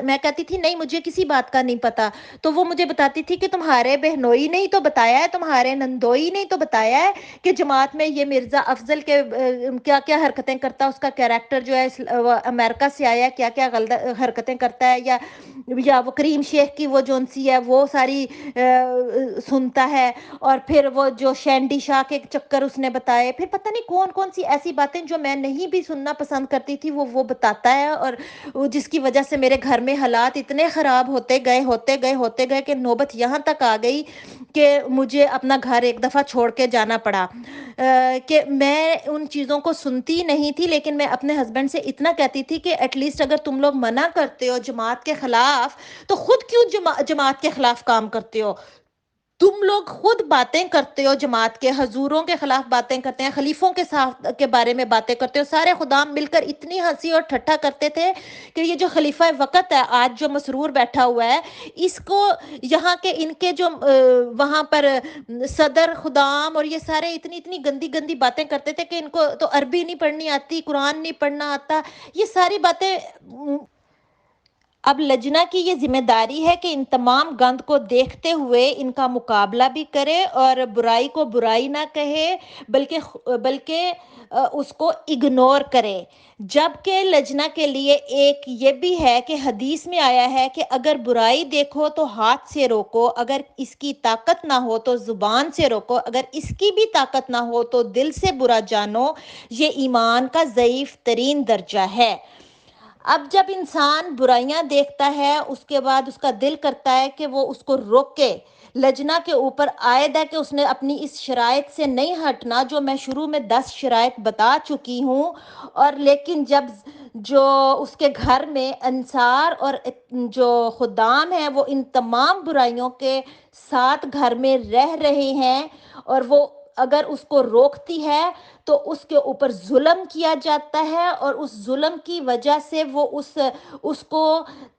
میں کہتی تھی نہیں مجھے کسی بات کا نہیں پتا، تو وہ مجھے بتاتی تھی کہ تمہارے بہنوئی نے ہی تو بتایا ہے، تمہارے نندوئی نے ہی تو بتایا ہے کہ جماعت میں یہ مرزا افضل کے کیا کیا حرکتیں کرتا ہے، اس کا کیریکٹر جو ہے امریکہ سے آیا ہے، کیا کیا غلط حرکتیں کرتا ہے، یا وہ کریم شیخ کی وہ جون سی ہے وہ ساری سنتا ہے، اور پھر وہ جو شینڈی شاہ کے چکر اس نے بتائے، پھر پتہ نہیں کون کون سی ایسی باتیں جو میں نہیں بھی سننا پسند کرتی تھی وہ بتاتا ہے، اور جس کی وجہ سے میرے گھر میں حالات اتنے خراب ہوتے گئے کہ نوبت یہاں تک آ گئی کہ مجھے اپنا گھر ایک دفعہ چھوڑ کے جانا پڑا، کہ میں ان چیزوں کو سنتی نہیں تھی، لیکن میں اپنے ہسبینڈ سے اتنا کہتی تھی کہ ایٹ لیسٹ اگر تم لوگ منع کرتے ہو جماعت کے خلاف تو خود کیوں جماعت کے خلاف کام کرتے ہو؟ تم لوگ خود باتیں کرتے ہو جماعت کے، حضوروں کے خلاف باتیں کرتے ہیں، خلیفوں کے ساتھ کے بارے میں باتیں کرتے ہو، سارے خدام مل کر اتنی ہنسی اور ٹھٹھا کرتے تھے کہ یہ جو خلیفہ وقت ہے آج جو مسرور بیٹھا ہوا ہے، اس کو یہاں کے ان کے جو وہاں پر صدر خدام اور یہ سارے اتنی اتنی گندی گندی باتیں کرتے تھے کہ ان کو تو عربی نہیں پڑھنی آتی، قرآن نہیں پڑھنا آتا، یہ ساری باتیں۔ اب لجنہ کی یہ ذمہ داری ہے کہ ان تمام گند کو دیکھتے ہوئے ان کا مقابلہ بھی کرے اور برائی کو برائی نہ کہے، بلکہ اس کو اگنور کرے۔ جبکہ لجنہ کے لیے ایک یہ بھی ہے کہ حدیث میں آیا ہے کہ اگر برائی دیکھو تو ہاتھ سے روکو، اگر اس کی طاقت نہ ہو تو زبان سے روکو، اگر اس کی بھی طاقت نہ ہو تو دل سے برا جانو، یہ ایمان کا ضعیف ترین درجہ ہے۔ اب جب انسان برائیاں دیکھتا ہے اس کے بعد اس کا دل کرتا ہے کہ وہ اس کو روکے، لجنہ کے اوپر عائد ہے کہ اس نے اپنی اس شرائط سے نہیں ہٹنا جو میں شروع میں 10 شرائط بتا چکی ہوں، اور لیکن جب جو اس کے گھر میں انصار اور جو خدام ہیں وہ ان تمام برائیوں کے ساتھ گھر میں رہ رہے ہیں، اور وہ اگر اس کو روکتی ہے تو اس کے اوپر ظلم کیا جاتا ہے، اور اس ظلم کی وجہ سے وہ اس کو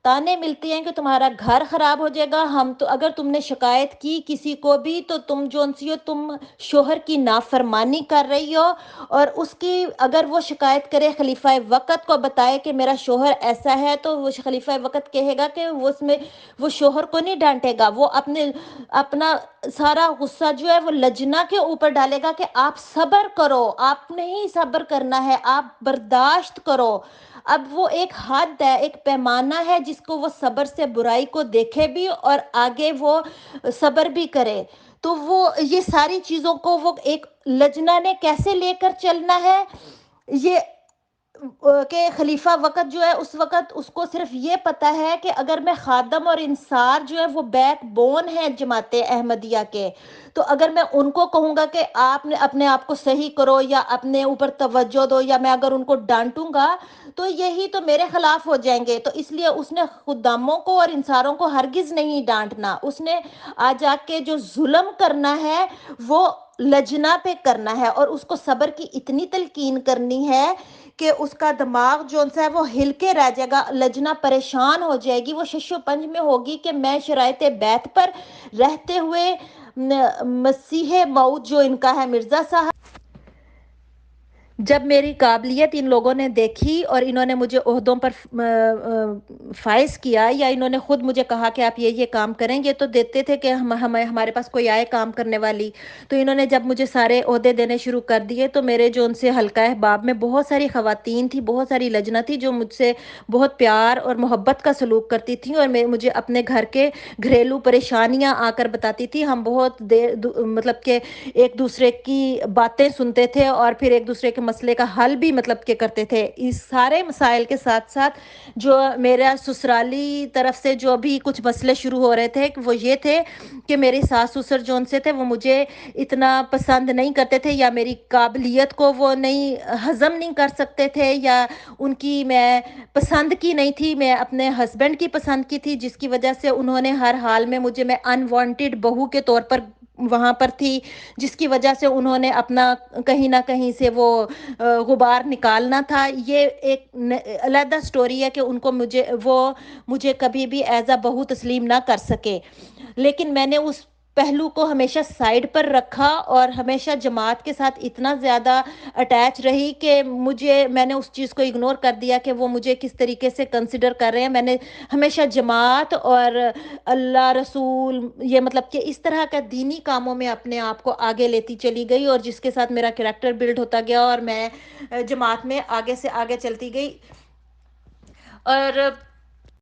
تانے ملتے ہیں کہ تمہارا گھر خراب ہو جائے گا، اگر تم نے شکایت کی کسی کو بھی تو تم جون سی ہو، تم شوہر کی نافرمانی کر رہی ہو، اور اس کی اگر وہ شکایت کرے خلیفہ وقت کو بتائے کہ میرا شوہر ایسا ہے، تو وہ خلیفہ وقت کہے گا کہ وہ شوہر کو نہیں ڈانٹے گا، وہ اپنا سارا غصہ جو ہے وہ لجنہ کے اوپر ڈالے گا کہ آپ صبر کرو، آپ نہیں صبر کرنا ہے، آپ برداشت کرو۔ اب وہ ایک حد ہے، ایک پیمانہ ہے جس کو وہ صبر سے برائی کو دیکھے بھی اور آگے وہ صبر بھی کرے۔ تو وہ یہ ساری چیزوں کو وہ ایک لجنہ نے کیسے لے کر چلنا ہے، یہ کہ خلیفہ وقت جو ہے اس وقت اس کو صرف یہ پتا ہے کہ اگر میں خادم اور انصار جو ہے وہ بیک بون ہے جماعت احمدیہ کے، تو اگر میں ان کو کہوں گا کہ آپ نے اپنے آپ کو صحیح کرو یا اپنے اوپر توجہ دو، یا میں اگر ان کو ڈانٹوں گا تو یہی تو میرے خلاف ہو جائیں گے، تو اس لیے اس نے خداموں کو اور انصاروں کو ہرگز نہیں ڈانٹنا، اس نے آج آ کے جو ظلم کرنا ہے وہ لجنہ پہ کرنا ہے، اور اس کو صبر کی اتنی تلقین کرنی ہے کہ اس کا دماغ جو ہے وہ ہل کے رہ جائے گا، لجنہ پریشان ہو جائے گی، وہ شش و پنج میں ہوگی کہ میں شرائط بیعت پر رہتے ہوئے مسیح موعود جو ان کا ہے مرزا صاحب، جب میری قابلیت ان لوگوں نے دیکھی اور انہوں نے مجھے عہدوں پر فائز کیا، یا انہوں نے خود مجھے کہا کہ آپ یہ کام کریں گے، تو دیتے تھے کہ ہمارے پاس کوئی آئے کام کرنے والی، تو انہوں نے جب مجھے سارے عہدے دینے شروع کر دیے تو میرے جو ان سے حلقہ احباب میں بہت ساری خواتین تھی، بہت ساری لجنہ تھی جو مجھ سے بہت پیار اور محبت کا سلوک کرتی تھیں، اور مجھے اپنے گھر کے گھریلو پریشانیاں آ کر بتاتی تھی، ہم بہت دیر مطلب کہ ایک دوسرے کی باتیں سنتے تھے اور پھر ایک دوسرے کے مسئلے کا حل بھی مطلب کہ کرتے تھے. اس سارے مسائل کے ساتھ ساتھ جو میرا سسرالی طرف سے جو بھی کچھ مسئلے شروع ہو رہے تھے وہ یہ تھے کہ میری ساس سسر جو ان سے تھے وہ مجھے اتنا پسند نہیں کرتے تھے، یا میری قابلیت کو وہ نہیں ہضم نہیں کر سکتے تھے، یا ان کی میں پسند کی نہیں تھی، میں اپنے ہسبینڈ کی پسند کی تھی، جس کی وجہ سے انہوں نے ہر حال میں مجھے، میں انوانٹیڈ بہو کے طور پر وہاں پر تھی، جس کی وجہ سے انہوں نے اپنا کہیں نہ کہیں سے وہ غبار نکالنا تھا. یہ ایک علیحدہ سٹوری ہے کہ ان کو مجھے کبھی بھی ایز اے بہو تسلیم نہ کر سکے. لیکن میں نے اس پہلو کو ہمیشہ سائڈ پر رکھا اور ہمیشہ جماعت کے ساتھ اتنا زیادہ اٹیچ رہی کہ میں نے اس چیز کو اگنور کر دیا کہ وہ مجھے کس طریقے سے کنسیڈر کر رہے ہیں. میں نے ہمیشہ جماعت اور اللہ رسول، یہ مطلب کہ اس طرح کا دینی کاموں میں اپنے آپ کو آگے لیتی چلی گئی، اور جس کے ساتھ میرا کریکٹر بلڈ ہوتا گیا اور میں جماعت میں آگے سے آگے چلتی گئی. اور